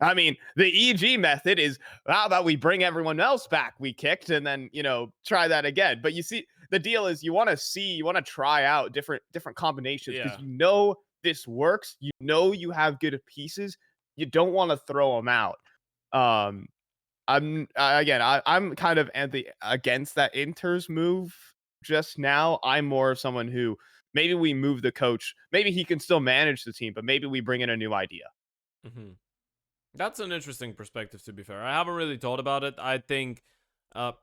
I mean, the EG method is how about we bring everyone else back we kicked and then try that again. But you see, the deal is you want to try out different combinations because this works. You have good pieces. You don't want to throw them out. I'm kind of against that interz move just now. I'm more of someone who maybe we move the coach. Maybe he can still manage the team, but maybe we bring in a new idea. Mm-hmm. That's an interesting perspective, to be fair. I haven't really thought about it. I think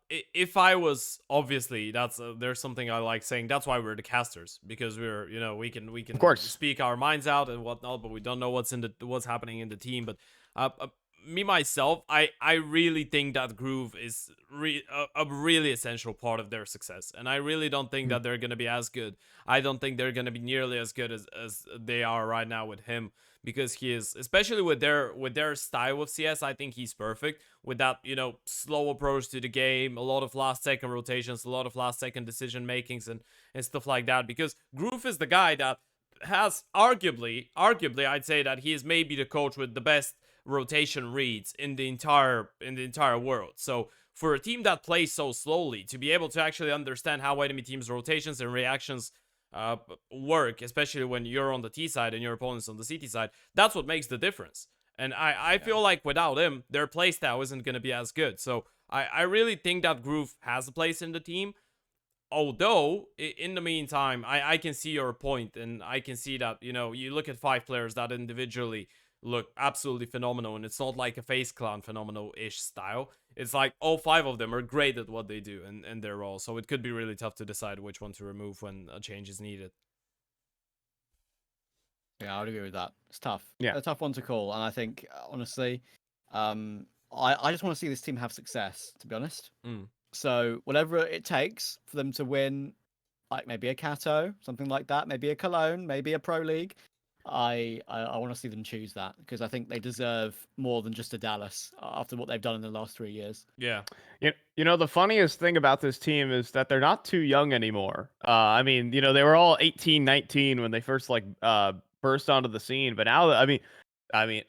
if I was, obviously, there's something I like saying. That's why we're the casters, because we're, we can Of course speak our minds out and whatnot, but we don't know what's happening in the team. But me myself, I really think that Groove is a really essential part of their success, and I really don't think that they're gonna be as good. I don't think they're gonna be nearly as good as they are right now with him, because he is, especially with their style of CS. I think he's perfect with that slow approach to the game, a lot of last second rotations, a lot of last second decision makings and stuff like that. Because Groove is the guy that has arguably I'd say that he is maybe the coach with the best rotation reads in the entire world. So for a team that plays so slowly, to be able to actually understand how enemy teams' rotations and reactions work, especially when you're on the T side and your opponent's on the CT side, that's what makes the difference. And I feel like without him, their playstyle isn't going to be as good. So I really think that Groove has a place in the team. Although, in the meantime, I can see your point, and I can see that, you look at 5 players that individually look absolutely phenomenal, and it's not like a FaZe Clan phenomenal-ish style. It's like all 5 of them are great at what they do and their role, so it could be really tough to decide which one to remove when a change is needed. Yeah, I would agree with that. It's tough. Yeah. A tough one to call, and I think, honestly, I just want to see this team have success, to be honest. So whatever it takes for them to win, like maybe a Kato, something like that, maybe a Cologne, maybe a Pro League, I want to see them choose that, because I think they deserve more than just a Dallas after what they've done in the last 3 years. Yeah. The funniest thing about this team is that they're not too young anymore. I mean, they were all 18, 19 when they first burst onto the scene, but now, I mean,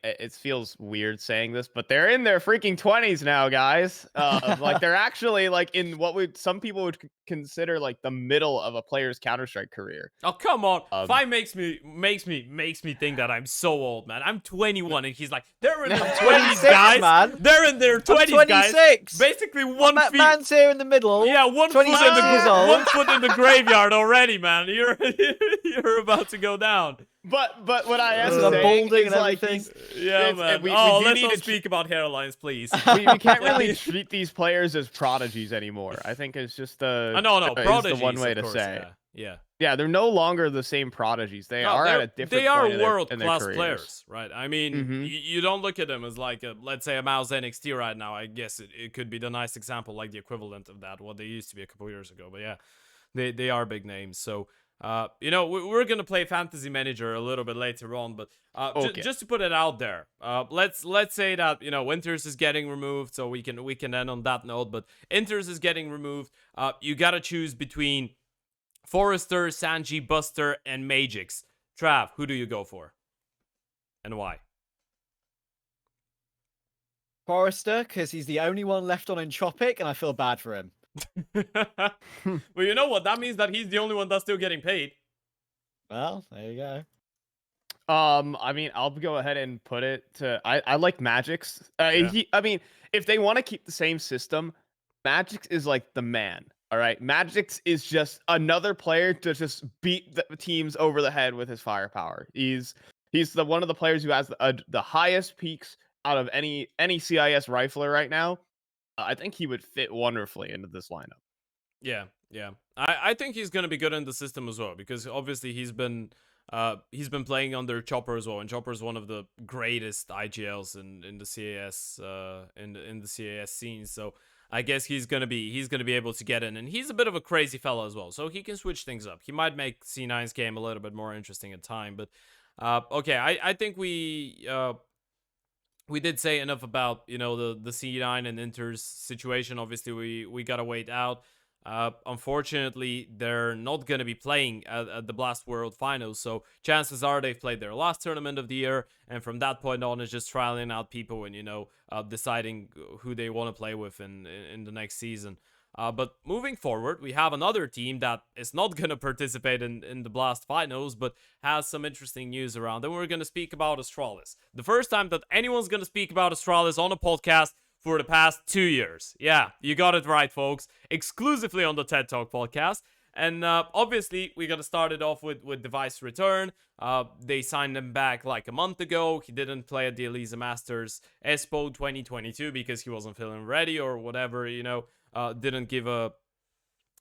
it feels weird saying this, but they're in their freaking 20s now, guys. Like they're actually like in what some people would consider like the middle of a player's Counter-Strike career. Oh, come on. 5 makes me think that I'm so old, man. I'm 21 and he's like, they're in their 20s, guys. Man. They're in their 20s, guys. 26. Basically one feet. Man's here in the middle. Yeah, 1 foot 26 years old. 1 foot in the graveyard already, man. You're about to go down. But what I am The saying balding is and like everything. Yeah, man. we Let's need not to speak about hairlines, please. we can't really treat these players as prodigies anymore. I think it's just No, prodigies, the one way to course, say. Yeah. Yeah, they're no longer the same prodigies. They are at a different They are point in their world-class careers. players, right? I mean, you don't look at them as like, let's say, a Mouse NXT right now. I guess it could be the nice example, like the equivalent of that, what they used to be a couple years ago. But yeah, they are big names. So You know, we're gonna play Fantasy Manager a little bit later on, but Okay. just to put it out there, let's say that, you know, interz is getting removed, so we can end on that note. But interz is getting removed. You gotta choose between Forrester, Sanji, Buster, and Magix. Trav, who do you go for, and why? Forrester, because he's the only one left on Entropic, and I feel bad for him. Well, you know what? That means that he's the only one that's still getting paid. Well, there you go. I mean, I'll go ahead and put it to I like Magix. Yeah. I mean, if they want to keep the same system, Magix is like the man. All right, Magix is just another player to just beat the teams over the head with his firepower. He's the one of the players who has the highest peaks out of any CIS rifler right now. I think he would fit wonderfully into this lineup. Yeah, yeah. I think he's gonna be good in the system as well, because obviously he's been playing under Chopper as well, and Chopper is one of the greatest IGLs in the CAS in the CAS scene. So I guess he's gonna be able to get in, and he's a bit of a crazy fellow as well, so he can switch things up. He might make C9's game a little bit more interesting at time, but okay, I think we did say enough about, you know, the C9 and interz situation. Obviously, we gotta wait out. Unfortunately, they're not gonna be playing at the Blast World Finals, so chances are they've played their last tournament of the year, and from that point on, it's just trialing out people and, you know, deciding who they want to play with in the next season. But moving forward, we have another team that is not going to participate in the Blast Finals, but has some interesting news around. And we're going to speak about Astralis. The first time that anyone's going to speak about Astralis on a podcast for the past 2 years. Yeah, you got it right, folks. Exclusively on the TED Talk podcast. And obviously, we got to start it off with Device return. They signed him back like a month ago. He didn't play at the Elisa Masters Expo 2022 because he wasn't feeling ready or whatever, you know. Didn't give a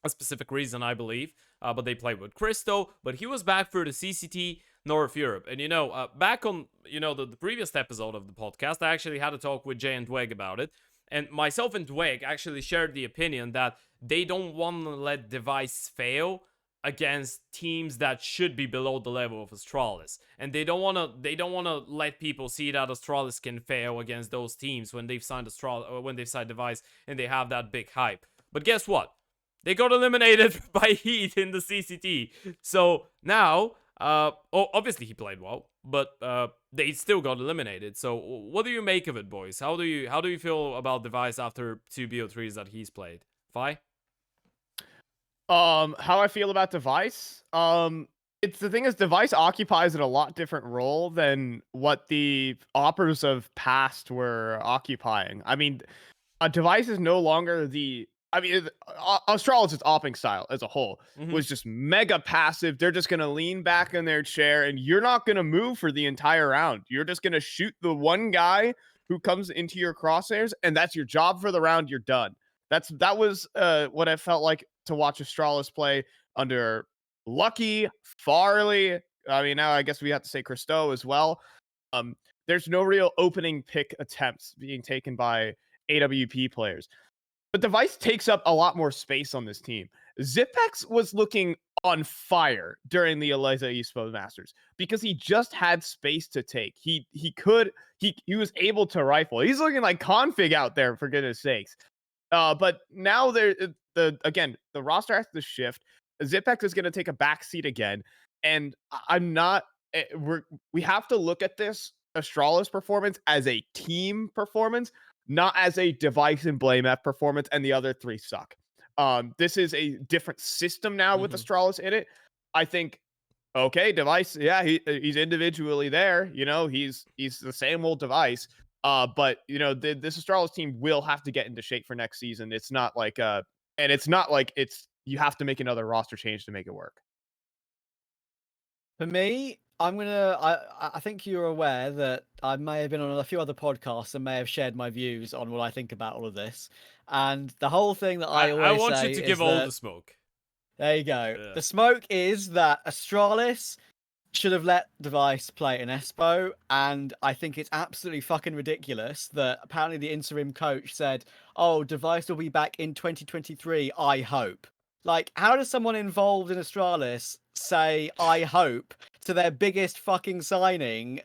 specific reason, I believe. But they played with Christo. But he was back for the CCT North Europe. And, you know, back on, you know, the previous episode of the podcast, I actually had a talk with Jay and Dweg about it. And myself and Dweg actually shared the opinion that they don't want to let Device fail against teams that should be below the level of Astralis. And they don't want to let people see that Astralis can fail against those teams when they've signed Device and they have that big hype. But guess what? They got eliminated by Heat in the CCT. So now, obviously he played well, but they still got eliminated. So what do you make of it, boys? How do you feel about Device after 2 BO3s that he's played? Fi? How I feel about Device? It's the thing is Device occupies in a lot different role than what the oppers of past were occupying. I mean, a Device is no longer Astralis' opping style as a whole was just mega passive. They're just going to lean back in their chair and you're not going to move for the entire round. You're just going to shoot the one guy who comes into your crosshairs, and that's your job for the round. You're done. That was what I felt like to watch Astralis play under Lucky, Farley. I mean, now I guess we have to say Christo as well. There's no real opening pick attempts being taken by AWP players. But Device takes up a lot more space on this team. Zipex was looking on fire during the Eliza Expo Masters because he just had space to take. He was able to rifle. He's looking like k0nfig out there, for goodness sakes. But now the roster has to shift. Zipex is going to take a backseat again, and I'm not. We have to look at this Astralis performance as a team performance, not as a Device and Blame F performance, and the other three suck. This is a different system now with Astralis in it. I think, okay, Device, yeah, he's individually there. You know, he's the same old Device. But you know, this Astralis team will have to get into shape for next season. It's not like you have to make another roster change to make it work. For me, I think you're aware that I may have been on a few other podcasts and may have shared my views on what I think about all of this. And the whole thing that I want say you to is give all that, the smoke. there you go. Yeah. The smoke is that Astralis should have let Device play in Expo, and I think it's absolutely fucking ridiculous that apparently the interim coach said, "Oh, Device will be back in 2023, I hope." Like, how does someone involved in Astralis say I hope to their biggest fucking signing,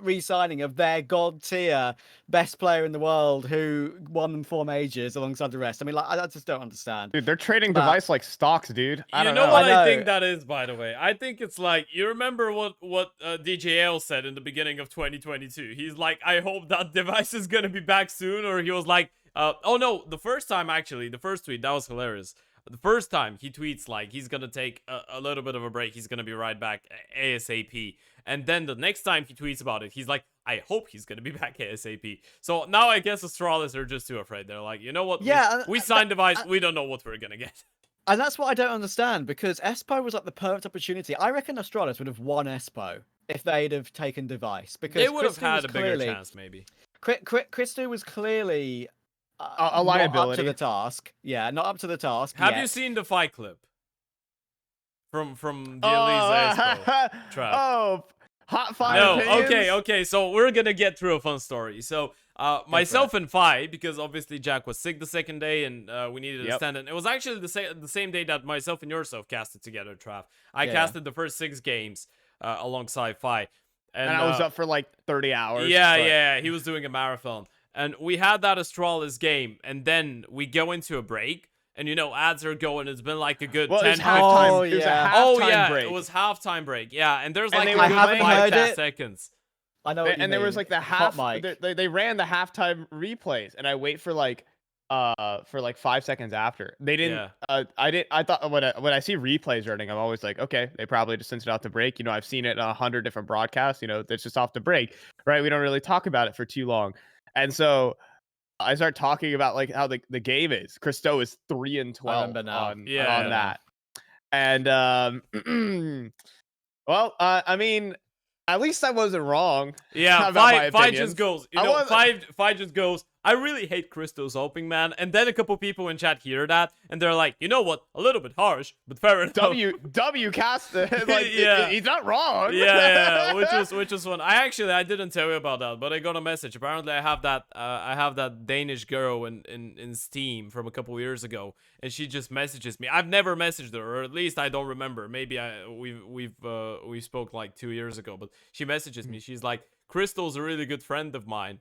re-signing of their god tier best player in the world who won them 4 majors alongside the rest? I mean, like, I just don't understand. Dude, they're trading But- device like stocks, dude. I You don't know know. what I I think know. that is, by the way? I think it's like, you remember what DJL said in the beginning of 2022? He's like, I hope that device is gonna be back soon, or he was like, oh no, the first time actually, the first tweet, that was hilarious. The first time he tweets like he's gonna take a little bit of a break, he's gonna be right back ASAP. And then the next time he tweets about it, he's like, I hope he's gonna be back ASAP. So now I guess Astralis are just too afraid. They're like, you know what? Yeah, we signed device, we don't know what we're gonna get. And that's what I don't understand, because Espo was like the perfect opportunity. I reckon Astralis would have won Espo if they'd have taken device, because They would have Christou had was a bigger clearly- chance, maybe. Christou was clearly A not up liability. to the task. Yeah, not up to the task. Have you yet. seen the fight clip from the Elise Expo? Trav. Oh, hot fire. No, opinions? okay. So we're gonna get through a fun story. So myself and Fi, because obviously Jack was sick the second day, and we needed a stand-in. It was actually the same day that myself and yourself casted together, Trav. I casted the first 6 games alongside Fi, And I was up for like 30 hours. Yeah, but- yeah, he was doing a marathon, and we had that Astralis game, and then we go into a break. And you know, ads are going. It's been like a good Well, 10 it's 15 halftime. Oh, It was a yeah. Oh halftime yeah, break. it was halftime break. Yeah, and there's And like they a were good haven't 5 heard to 10 it. seconds. I know. What you And there was mean. like the Hot half. mic. They ran the halftime replays, and I wait for like 5 seconds after. They didn't. Yeah. I thought when I see replays running, I'm always like, okay, they probably just sent it off the break. You know, I've seen it in 100 different broadcasts. You know, that's just off the break, right? We don't really talk about it for too long, and so I start talking about like how the game is. Christou is 3-12 remember now. on Yeah. that, and well, I mean, at least I wasn't wrong. Yeah, about my five opinions. just goes. You I know, wasn't- five just goes. I really hate Christou's opening, man. And then a couple people in chat hear that, and they're like, you know what? A little bit harsh, but fair enough. W cast like Yeah. he's not wrong. yeah, which was fun. I didn't tell you about that, but I got a message. Apparently, I have that Danish girl in Steam from a couple years ago, and she just messages me. I've never messaged her, or at least I don't remember. Maybe we spoke like 2 years ago, but she messages me. She's like, Crystal's a really good friend of mine.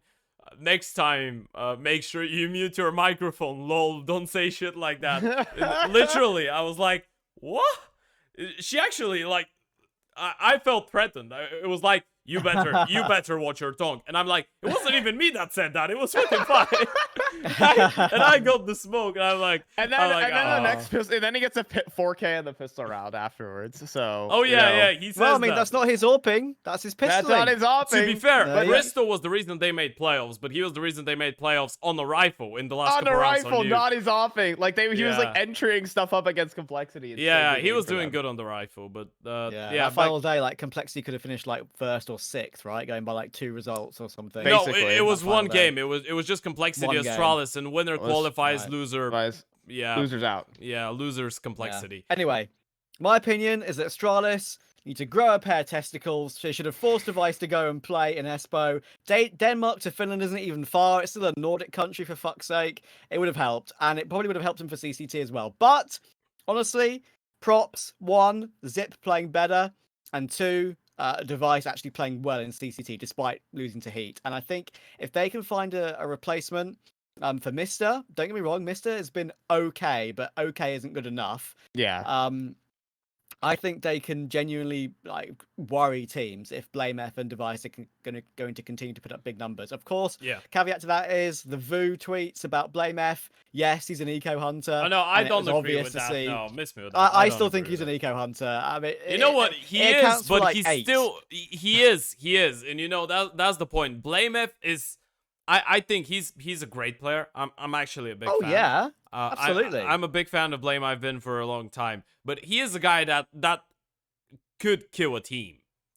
Next time, make sure you mute your microphone. Lol, don't say shit like that. Literally, I was like, what? She actually like, I felt threatened. It was like, you better watch your tongue. And I'm like, it wasn't even me that said that. It was fucking fine. And I got the smoke, and I'm like, And then, "Oh." the next pistol, and then he gets a 4K on the pistol round afterwards. So Oh you yeah, know. yeah. He says Well, I mean, that. that's not his AWPing. That's his pistol. That's not his To be offing. fair, Yeah, yeah. Bristol was the reason they made playoffs, but he was the reason they made playoffs on the rifle in the last On the couple rounds rifle, on you. not his offing. Like he was like Yeah. entering stuff up against complexity. and Yeah, still he was for doing them. good on the rifle, but Yeah, yeah, that final day, like Complexity could have finished like 1st or 6th, right? Going by like 2 results or something. no, basically, it was that final one day. game. It was just complexity One Astralis, and winner Was- qualifies, right. loser. Guys, Yeah, losers out. yeah, losers complexity. Anyway, my opinion is that Astralis need to grow a pair of testicles. They should have forced Device to go and play in Espo. Denmark to Finland isn't even far. It's still a Nordic country, for fuck's sake. It would have helped, and it probably would have helped him for CCT as well. But honestly, props: 1, Zip playing better, and 2, Device actually playing well in CCT despite losing to Heat. And I think if they can find a replacement for Mister, don't get me wrong, Mister has been okay, but okay isn't good enough. Yeah. I think they can genuinely like worry teams if Blame F and Device are going to continue to put up big numbers. Of course, Yeah. caveat to that is the Vu tweets about Blame F. Yes, he's an eco hunter. Oh no, I and it don't was agree obvious with to that. see. No, miss me with that. I don't still think agree he's with an that. eco hunter. I mean, You know what? He it is, accounts for, but like, he's 8. still he is, and you know that's the point. Blame F is. I think he's a great player. I'm actually a big Oh fan. yeah, Uh, absolutely. I'm a big fan of Blame. I've been for a long time, but he is a guy that could kill a team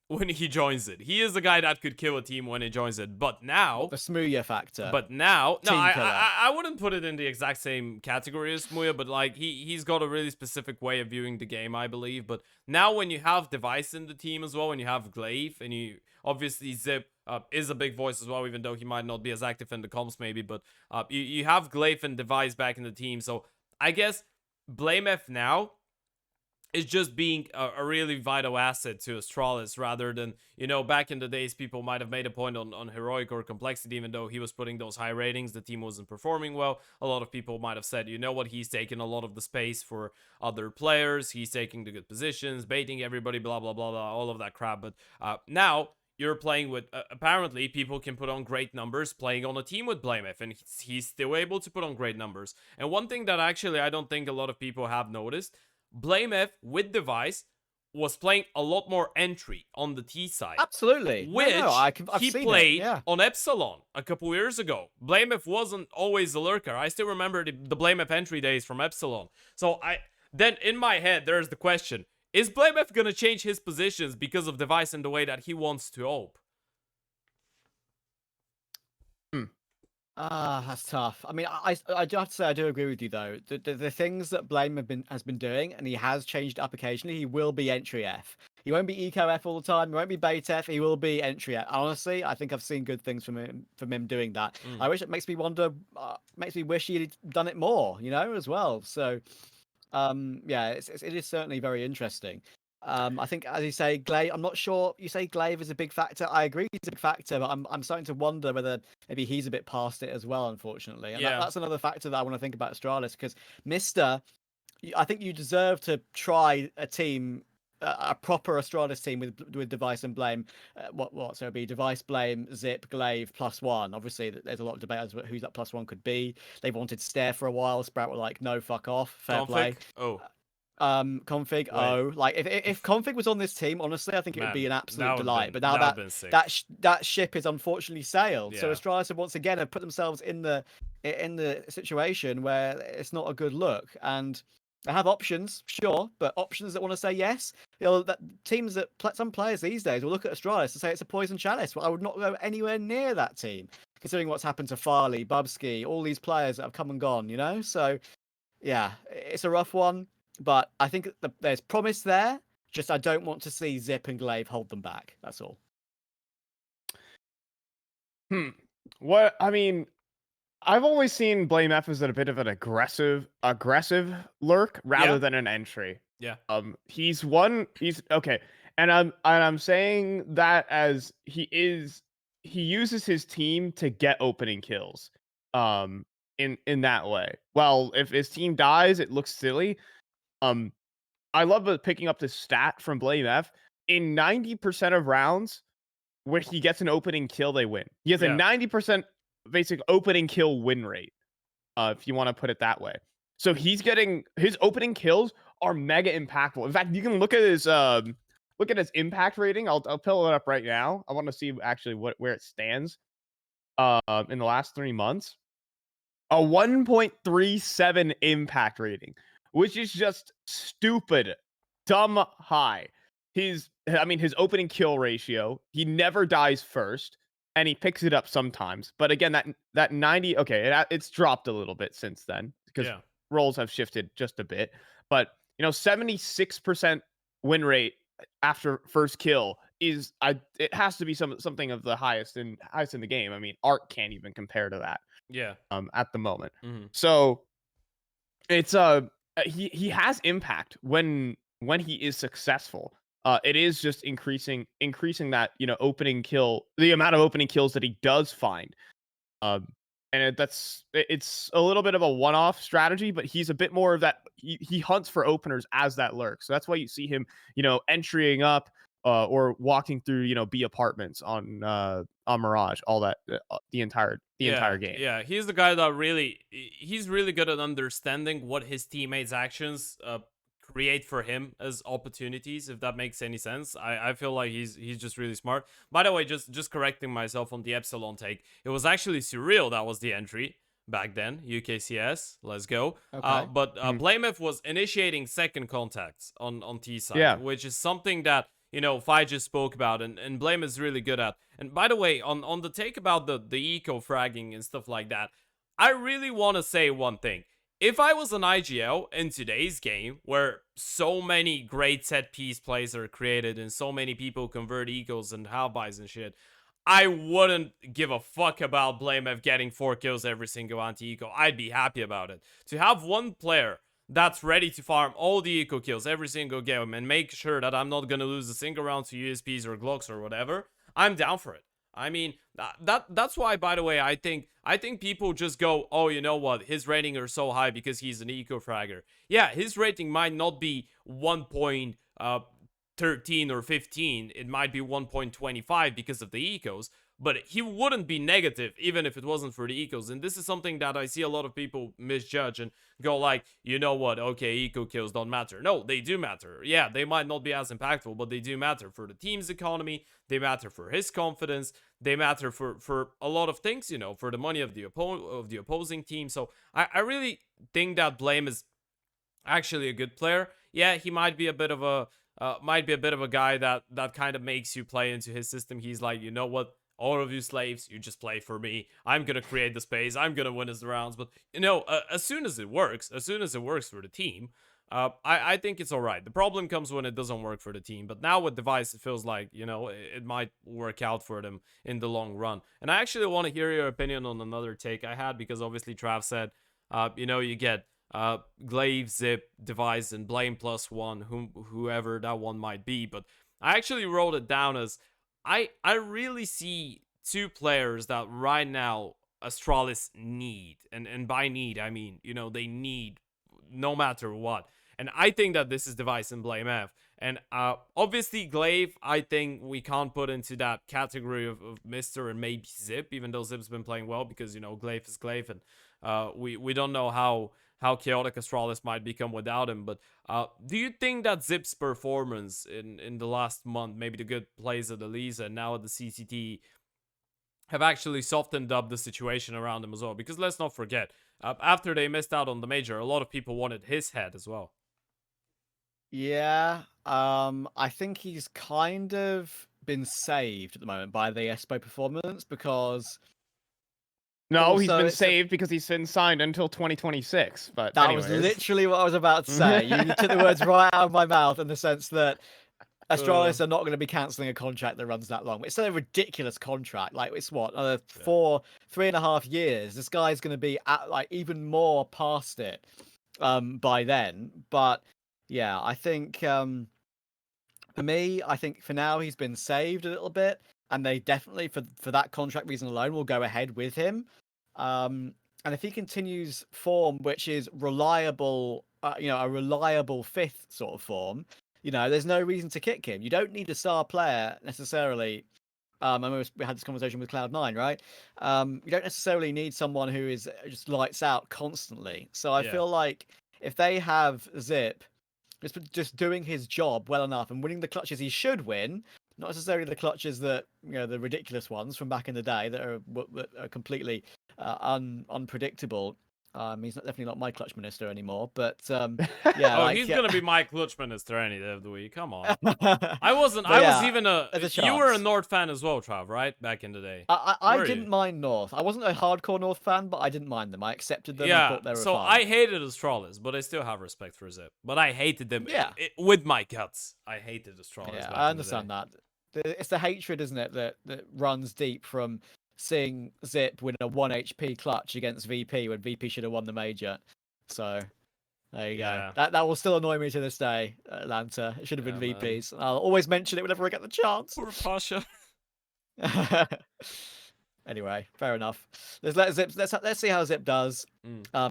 when he joins it. He is a guy that could kill a team when he joins it. But now, the Smooya factor. no, Team killer. I wouldn't put it in the exact same category as Muya, but like he's got a really specific way of viewing the game, I believe. But now when you have Device in the team as well, when you have Glaive, and you obviously Zip is a big voice as well, even though he might not be as active in the comps maybe, but you have Glaive and Device back in the team, so I guess Blame F now is just being a really vital asset to Astralis rather than, you know, back in the days, people might have made a point on Heroic or Complexity, even though he was putting those high ratings, the team wasn't performing well. A lot of people might have said, you know what, he's taking a lot of the space for other players, he's taking the good positions, baiting everybody, blah, blah, blah, blah, all of that crap. But now, you're playing with, apparently, people can put on great numbers playing on a team with BlameF, and he's still able to put on great numbers. And one thing that actually I don't think a lot of people have noticed, BlameF with Device was playing a lot more entry on the T side. Absolutely. Which I've he seen played it. Yeah. on Epsilon a couple years ago. BlameF wasn't always a lurker. I still remember the BlameF entry days from Epsilon. So then in my head, there's the question, is BlameF gonna change his positions because of Device and the way that he wants to ope? That's tough. I mean, I do have to say I do agree with you though. The things that Blame has been doing, and he has changed up occasionally. He will be entry F. He won't be eco F all the time. He won't be bait F. He will be entry F. Honestly, I think I've seen good things from him doing that. I wish it makes me wonder, makes me wish he'd done it more, you know, as well. So, yeah, it is certainly very interesting. I think, as you say, Glaive. I'm not sure. You say Glaive is a big factor. I agree, he's a big factor, but I'm starting to wonder whether maybe he's a bit past it as well. Unfortunately, and Yeah. that's another factor that I want to think about Astralis, because Mister, I think you deserve to try a team, a proper Astralis team with Device and Blame. What? So it'd be Device, Blame, Zip, Glaive, +1. Obviously, there's a lot of debate as to who that +1 could be. They wanted Stare for a while. Sprout were like, no, fuck off. Fair play. Oh. K0nfig. Oh, like if k0nfig was on this team, honestly, I think it would be an absolute delight. But now that ship is unfortunately sailed. So Astralis once again have put themselves in the situation where it's not a good look, and they have options, sure, but options that want to say yes. You know, that teams that some players these days will look at Astralis and say it's a poison chalice. Well, I would not go anywhere near that team, considering what's happened to Farley, Bubsky, all these players that have come and gone. You know, so yeah, it's a rough one. But I think there's promise there. Just I don't want to see Zip and Glaive hold them back. That's all. What I mean, I've always seen Blame F as a bit of an aggressive lurk rather than an entry. Yeah. He's okay, and I'm saying that as he uses his team to get opening kills. In that way. Well, if his team dies, it looks silly. I love picking up this stat from Blame F. In 90% of rounds where he gets an opening kill, they win. He has a 90% basic opening kill win rate, if you want to put it that way. So he's getting his opening kills are mega impactful. In fact, you can look at his impact rating. I'll pull it up right now. I want to see actually where it stands in the last 3 months. A 1.37 impact rating, which is just stupid, dumb high. His opening kill ratio, he never dies first, and he picks it up sometimes. But again, that 90, okay, it's dropped a little bit since then because roles have shifted just a bit. But 76% win rate after first kill is it has to be something of the highest in the game. I mean, Art can't even compare to that. Yeah. At the moment. So it's he has impact when he is successful. It is just increasing that, opening kill, the amount of opening kills that he does find. And it's a little bit of a one-off strategy, but he's a bit more of that. He hunts for openers as that lurk. So that's why you see him, entering up or walking through, B apartments on Mirage, all that, the entire game. Yeah, he's the guy that he's really good at understanding what his teammates' actions create for him as opportunities, if that makes any sense. I feel like he's just really smart. By the way, just correcting myself on the Epsilon take, it was actually Surreal that was the entry back then. UKCS, let's go. Okay. But BlameF was initiating second contacts on T side, which is something that Fi just spoke about, and Blame is really good at. And by the way, on the take about the eco fragging and stuff like that, I really want to say one thing. If I was an IGL in today's game, where so many great set piece plays are created and so many people convert ecos and half-buys and shit, I wouldn't give a fuck about BlameF getting 4 kills every single anti-eco. I'd be happy about it. To have one player that's ready to farm all the eco kills every single game and make sure that I'm not gonna lose a single round to USPs or Glocks or whatever, I'm down for it. I mean, that's why, by the way, I think people just go, oh, you know what, his rating are so high because he's an eco fragger. Yeah, his rating might not be 1.13 or 15. It might be 1.25 because of the ecos, but he wouldn't be negative even if it wasn't for the ecos. And this is something that I see a lot of people misjudge and go like, you know what, okay, eco kills don't matter. No, they do matter. Yeah, they might not be as impactful, but they do matter for the team's economy. They matter for his confidence. They matter for a lot of things, you know, for the money of the opposing team. So I really think that Blame is actually a good player. Yeah, he might be a bit of a guy that kind of makes you play into his system. He's like, you know what, all of you slaves, you just play for me. I'm gonna create the space. I'm gonna win his rounds. But you know, as soon as it works for the team, I think it's all right. The problem comes when it doesn't work for the team. But now with Device, it feels like, you know, it might work out for them in the long run. And I actually want to hear your opinion on another take I had, because obviously Trav said, you know, you get Glaive, Zip, Device, and Blame +1, whoever that one might be. But I actually wrote it down as I really see two players that right now Astralis need, and by need I mean, you know, they need no matter what. And I think that this is Device and Blame F. And obviously Glaive, I think we can't put into that category of Mr. and maybe Zip, even though Zip's been playing well, because, you know, Glaive is Glaive, and we don't know how chaotic Astralis might become without him. But do you think that Zip's performance in the last month, maybe the good plays at the Lisa and now at the CCT, have actually softened up the situation around him as well? Because let's not forget, after they missed out on the major, a lot of people wanted his head as well. Yeah, I think he's kind of been saved at the moment by the Espo performance, because No, he's also been it's a- saved because he's been signed until 2026. But that anyways. was literally what I was about to say. You took the words right out of my mouth, in the sense that Astralis are not going to be cancelling a contract that runs that long. It's a ridiculous contract. Like, it's what, 3.5 years. This guy's going to be at, like, even more past it by then. But yeah, I think for me, I think for now he's been saved a little bit, and they definitely, for that contract reason alone, will go ahead with him. And if he continues form, which is reliable, you know, a reliable fifth sort of form, you know, there's no reason to kick him. You don't need a star player necessarily. I mean, we had this conversation with Cloud9, right? You don't necessarily need someone who is just lights out constantly. So I feel like if they have Zip just doing his job well enough and winning the clutches he should win, not necessarily the clutches that, you know, the ridiculous ones from back in the day that are completely unpredictable. He's definitely not my clutch minister anymore, but yeah. Oh, like, he's gonna be my clutch minister any day of the week. Come on. I I was even a. You were a chance. North fan as well, Trav, right? Back in the day. I Were didn't you? mind North. I wasn't a hardcore North fan, but I didn't mind them. I accepted them. I Yeah, thought they were so fine. I hated Astralis, but I still have respect for Zip. But I hated them with my guts. I hated Astralis. Yeah, back I in the day. understand that. It's the hatred, isn't it, that runs deep from seeing Zip win a 1 HP clutch against VP when VP should have won the major. So there you go. That will still annoy me to this day, Atlanta. It should have been VP's. I'll always mention it whenever I get the chance. Poor Pasha. Anyway, fair enough. Let's see how Zip does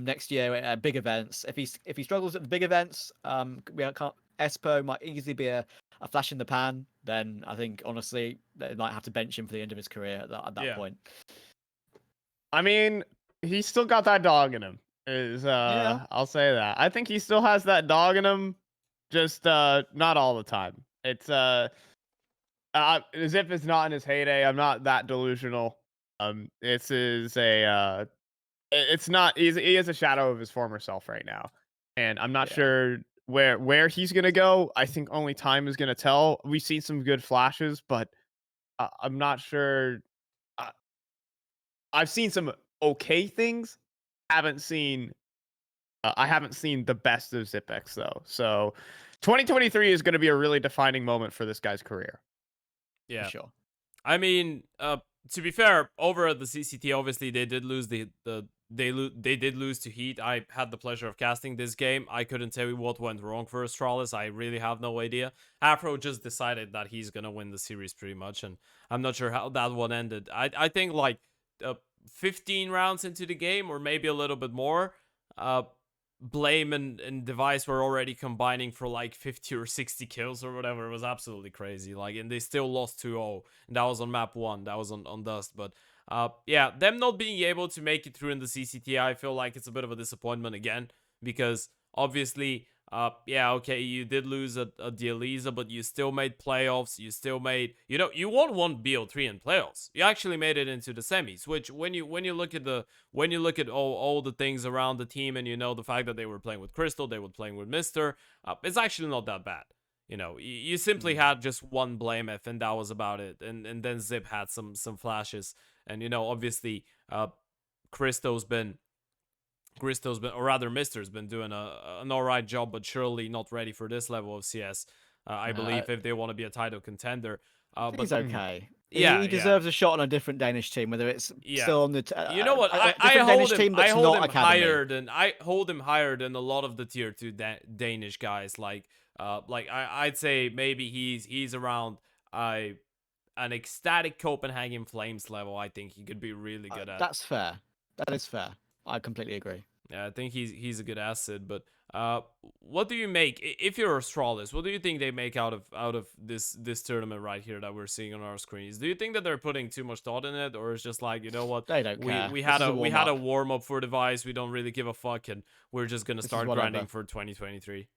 next year at big events. If he struggles at the big events, Espo might easily be a flash in the pan. Then I think, honestly, they might have to bench him for the end of his career at that point. I mean, he's still got that dog in him. I'll say that. I think he still has that dog in him, just not all the time. It's Zip is not in his heyday. I'm not that delusional. It's not. He is a shadow of his former self right now, and I'm not sure where he's gonna go. I think only time is gonna tell. We've seen some good flashes, but I'm not sure. I've seen some okay things. I haven't seen the best of Zipex though. So 2023 is going to be a really defining moment for this guy's career. Yeah, for sure. I mean, to be fair, over at the CCT, obviously they did lose the they did lose to Heat. I had the pleasure of casting this game. I couldn't tell you what went wrong for Astralis. I really have no idea. Afro just decided that he's gonna win the series pretty much, and I'm not sure how that one ended. I think like 15 rounds into the game, or maybe a little bit more, Blame and Device were already combining for like 50 or 60 kills or whatever. It was absolutely crazy. Like, and they still lost 2-0, and that was on map 1. That was on Dust. But yeah, them not being able to make it through in the CCT, I feel like it's a bit of a disappointment again, because obviously, yeah, okay, you did lose a Dialysa, but you still made playoffs. You still made, you know, you won one BO3 in playoffs. You actually made it into the semis, which when you look at all the things around the team, and you know the fact that they were playing with Crystal, they were playing with Mister, it's actually not that bad. You know, you simply had just one Blame F, and that was about it. And then Zip had some flashes, and you know, obviously, Crystal's been, or rather Mister's been doing an alright job, but surely not ready for this level of CS. I believe if they want to be a title contender. But he's okay. Yeah, he deserves a shot on a different Danish team, whether it's still on the. You know what? I hold him. I hold him higher than a lot of the tier 2 Danish guys. Like I'd say maybe he's around an ecstatic Copenhagen Flames level. I think he could be really good at. That's fair. That is fair. I completely agree. Yeah, I think he's a good asset. But what do you make if you're Astralis? What do you think they make out of this tournament right here that we're seeing on our screens? Do you think that they're putting too much thought in it, or it's just like, you know what, they don't care. We had a warm up for Device. We don't really give a fuck, and we're just gonna start grinding for 2023.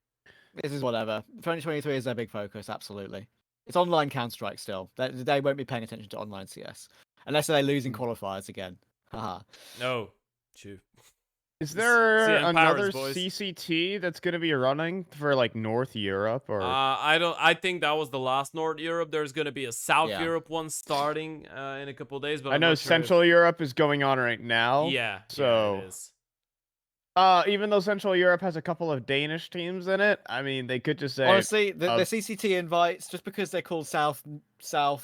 This is whatever. 2023 is their big focus. Absolutely, it's online Counter-Strike still. They won't be paying attention to online CS unless they're losing qualifiers again. Haha. No. True. Is there another CCT that's going to be running for like North Europe, or? I think that was the last North Europe. There's going to be a South Europe one starting in a couple of days, but I know Central Europe is going on right now. Yeah. So. Yeah, it is. Even though Central Europe has a couple of Danish teams in it, I mean, they could just say. Honestly, the CCT invites, just because they're called South.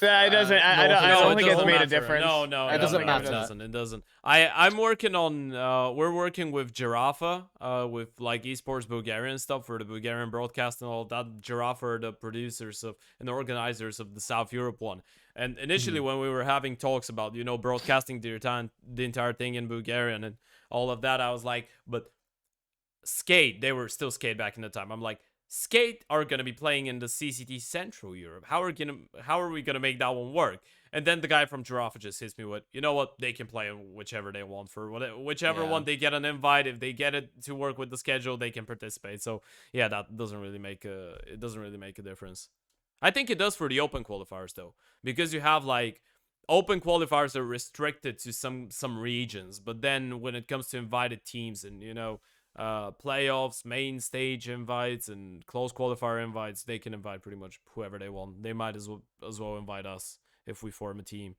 Yeah, it doesn't. I don't think it's made a difference. No, it doesn't matter. It doesn't. I'm working on. We're working with Giraffa, with like esports Bulgarian stuff for the Bulgarian broadcast and all that. Giraffa are the producers of and the organizers of the South Europe one. And initially, when we were having talks about, you know, broadcasting the entire thing in Bulgarian and all of that, I was like, but Skate, they were still Skate back in the time. I'm like, Skate are gonna be playing in the CCT Central Europe. How are we gonna make that one work? And then the guy from Giraffe just hits me with, you know what, they can play whichever they want for whichever one they get an invite. If they get it to work with the schedule, they can participate. So yeah, that doesn't really make a difference. I think it does for the open qualifiers though, because you have like open qualifiers are restricted to some regions, but then when it comes to invited teams and, you know, playoffs, main stage invites, and close qualifier invites, they can invite pretty much whoever they want. They might as well invite us if we form a team.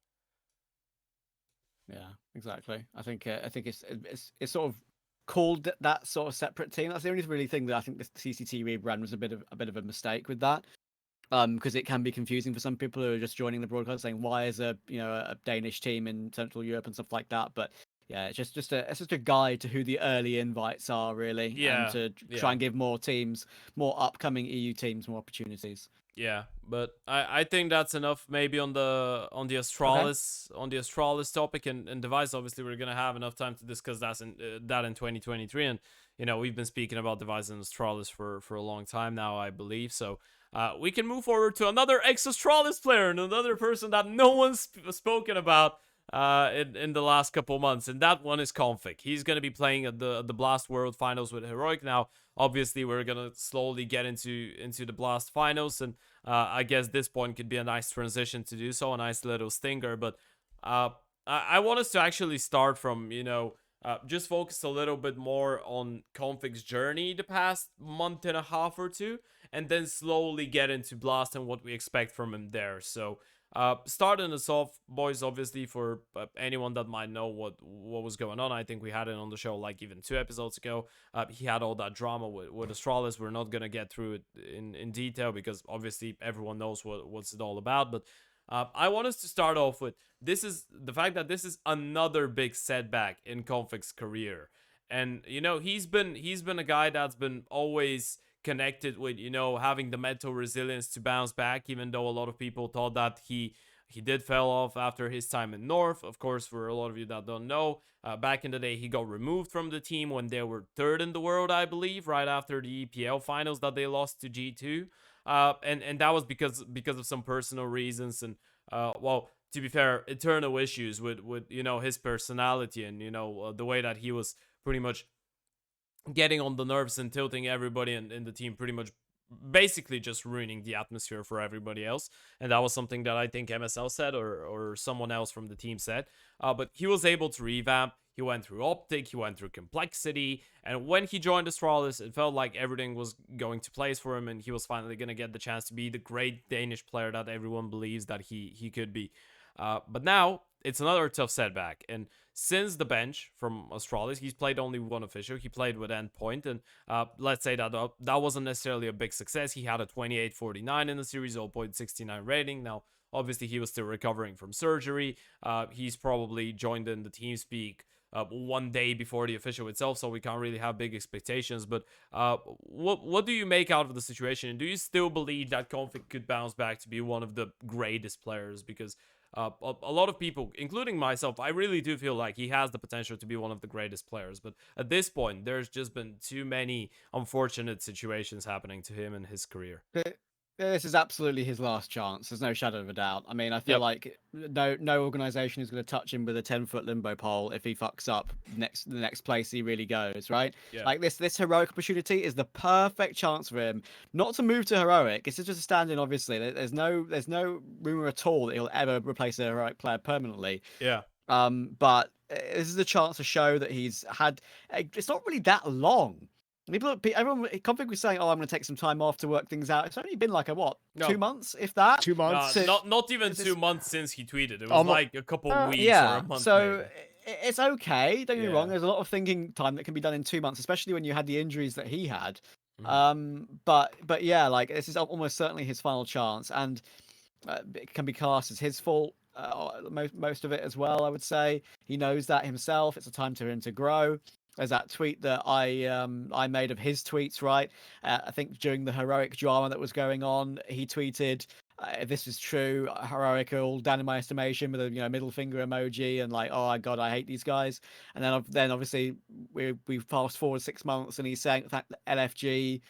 Yeah, exactly. I think it's sort of called that sort of separate team. That's the only really thing that I think the CCT rebrand was a bit of a mistake with that. Because it can be confusing for some people who are just joining the broadcast, saying why is a Danish team in Central Europe and stuff like that. But yeah, it's just a guide to who the early invites are, really. Yeah. And to try and give more upcoming EU teams more opportunities. Yeah, but I think that's enough maybe on the Astralis topic and Device. Obviously, we're gonna have enough time to discuss that in 2023, and you know, we've been speaking about Device and Astralis for a long time now, I believe. So we can move forward to another ex-Astralis player and another person that no one's spoken about in the last couple months, and that one is k0nfig. He's going to be playing at the Blast World Finals with Heroic. Now, obviously, we're going to slowly get into the Blast Finals, and I guess this point could be a nice transition to do so, a nice little stinger, but I want us to actually start from, you know, just focus a little bit more on k0nfig's journey the past month and a half or two, and then slowly get into Blast and what we expect from him there. So starting us off, boys, obviously, for anyone that might know what was going on, I think we had it on the show like even 2 episodes ago. He had all that drama with Astralis. We're not gonna get through it in detail because obviously everyone knows what's it all about, but I want us to start off with this is the fact that this is another big setback in k0nfig's career. And he's been a guy that's been always connected with having the mental resilience to bounce back, even though a lot of people thought that he did fell off after his time in North. Of course, for a lot of you that don't know, back in the day he got removed from the team when they were third in the world, I believe, right after the EPL finals that they lost to G2. And that was because of some personal reasons, and well, to be fair, internal issues with his personality, and the way that he was pretty much getting on the nerves and tilting everybody in the team, pretty much basically just ruining the atmosphere for everybody else. And that was something that I think MSL said, or someone else from the team said. But he was able to revamp. He went through Optic, he went through Complexity, and when he joined Astralis, it felt like everything was going to place for him, and he was finally going to get the chance to be the great Danish player that everyone believes that he could be. But now, it's another tough setback, and since the bench from Astralis, he's played only one official. He played with Endpoint, and let's say that that wasn't necessarily a big success. He had a 28-49 in the series, 0.69 rating. Now, obviously, he was still recovering from surgery. He's probably joined in the TeamSpeak one day before the official itself, so we can't really have big expectations. But what do you make out of the situation? And do you still believe that k0nfig could bounce back to be one of the greatest players? Because a lot of people, including myself, I really do feel like he has the potential to be one of the greatest players. But at this point, there's just been too many unfortunate situations happening to him in his career. This is absolutely his last chance. There's no shadow of a doubt. I mean, I feel like no organization is going to touch him with a 10-foot limbo pole if he fucks up the next place he really goes, right? Yeah. Like this heroic opportunity is the perfect chance for him not to move to heroic. It's just a stand-in, obviously. There's no rumor at all that he'll ever replace a heroic player permanently. Yeah. But this is a chance to show that he's had. It's not really that long. Everyone, k0nfig was saying, "Oh, I'm going to take some time off to work things out." It's only been like 2 months, if that. 2 months. Not even 2 months since he tweeted. It was like a couple weeks or a month. So it's okay. Don't get me Yeah. wrong. There's a lot of thinking time that can be done in 2 months, especially when you had the injuries that he had. But yeah, like this is almost certainly his final chance, and it can be cast as his fault. Most of it as well, I would say. He knows that himself. It's a time for him to grow. There's that tweet that I made of his tweets, right? I think during the heroic drama that was going on, he tweeted, if this is true, heroic all down in my estimation, with a middle finger emoji and like, oh my god, I hate these guys. And then obviously we fast forward 6 months and he's saying LFG.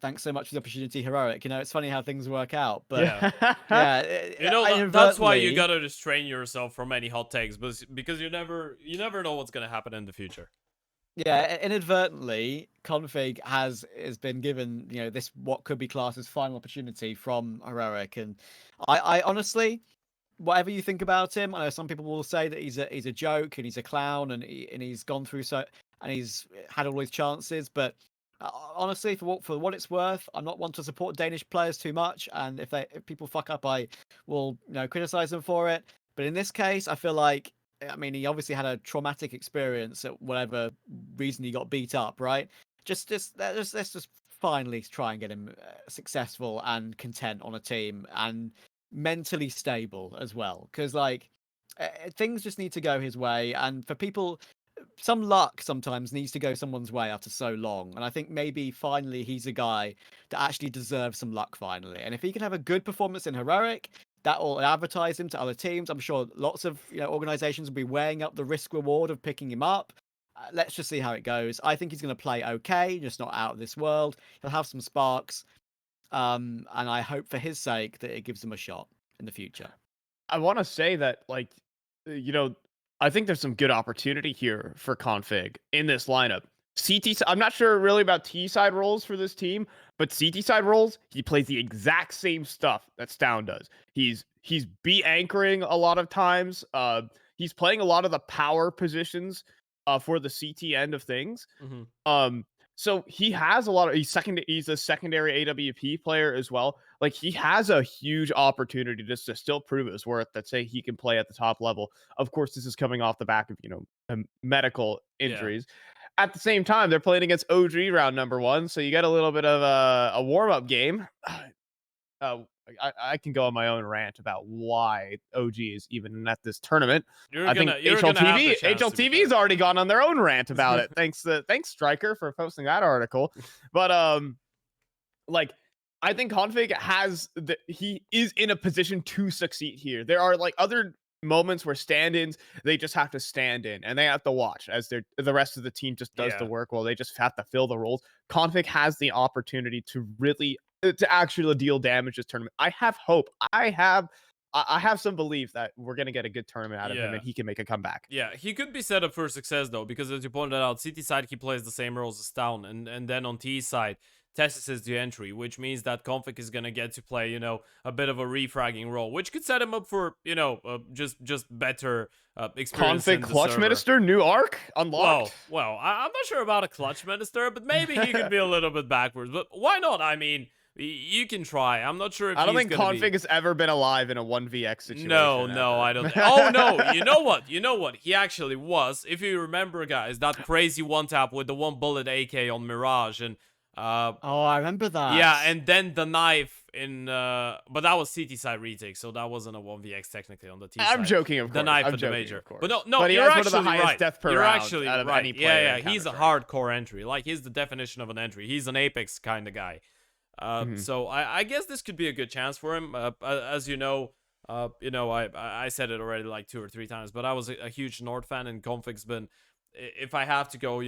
Thanks so much for the opportunity, heroic. It's funny how things work out, but that's why you gotta restrain yourself from any hot takes, because you never know what's gonna happen in the future. Yeah, inadvertently, k0nfig has been given this what could be classed as final opportunity from heroic, and I honestly, whatever you think about him, I know some people will say that he's a joke and he's a clown and he's gone through and he's had all these chances, but honestly, for what it's worth, I'm not one to support Danish players too much, and if people fuck up, I will criticize them for it. But in this case, I feel like, I mean, he obviously had a traumatic experience at whatever reason he got beat up, right? Let's just finally try and get him successful and content on a team and mentally stable as well, because things just need to go his way, and for people, some luck sometimes needs to go someone's way after so long, and I think maybe finally he's a guy that actually deserves some luck finally, and if he can have a good performance in heroic, that will advertise him to other teams. I'm sure lots of organizations will be weighing up the risk reward of picking him up. Let's just see how it goes. I think he's going to play okay, just not out of this world. He'll have some sparks, and I hope for his sake that it gives him a shot in the future. I want to say that, I think there's some good opportunity here for k0nfig in this lineup. CT, I'm not sure really about T side roles for this team, but CT side roles, he plays the exact same stuff that Stound does. He's B anchoring a lot of times. He's playing a lot of the power positions for the CT end of things. So he has a lot of, he's a secondary AWP player as well. Like, he has a huge opportunity just to still prove his worth, that say he can play at the top level. Of course, this is coming off the back of, medical injuries. Yeah. At the same time, they're playing against OG round number 1, so you get a little bit of a warm-up game. I can go on my own rant about why OG is even at this tournament. You're I think gonna have the chance to be HLTV's fair. already gone on their own rant about it. Thanks Striker for posting that article. But like I think k0nfig he is in a position to succeed here. There are like other moments where stand-ins, they just have to stand in and they have to watch as the rest of the team just does the work while they just have to fill the roles. k0nfig has the opportunity to really to actually deal damage this tournament. I have hope. I have some belief that we're gonna get a good tournament out of him and he can make a comeback. Yeah, he could be set up for success though, because as you pointed out, CT side he plays the same roles as Town, and then on T side, Tessis is the entry, which means that k0nfig is gonna get to play, you know, a bit of a refragging role, which could set him up for, you know, just better experience. k0nfig clutch minister, new arc unlocked. Well, I'm not sure about a clutch minister, but maybe he could be a little bit backwards. But why not? I mean, you can try. I'm not sure if I don't he's think k0nfig has ever been alive in a 1vx situation. No, I don't. Oh no, you know what? He actually was. If you remember, guys, that crazy one tap with the 1 bullet AK on Mirage and oh, I remember that. Yeah, and then the knife in but that was CT side retake, so that wasn't a 1vx technically on the T side. I'm joking, of course. The knife I'm at the joking, major. of course. But no, but he you're has actually one of the highest right. death per You're round actually out of right. any player. Yeah, he's a hardcore entry. Like he's the definition of an entry. He's an Apex kind of guy. So I guess this could be a good chance for him. As you know, I said it already like 2 or 3 times, but I was a huge Nord fan, and k0nfig's been, if I have to go,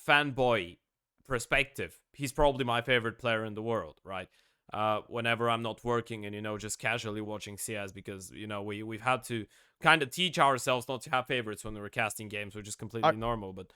fanboy perspective, he's probably my favorite player in the world, right? Whenever I'm not working and, just casually watching CS, because, we've had to kind of teach ourselves not to have favorites when we're casting games, which is completely normal, but...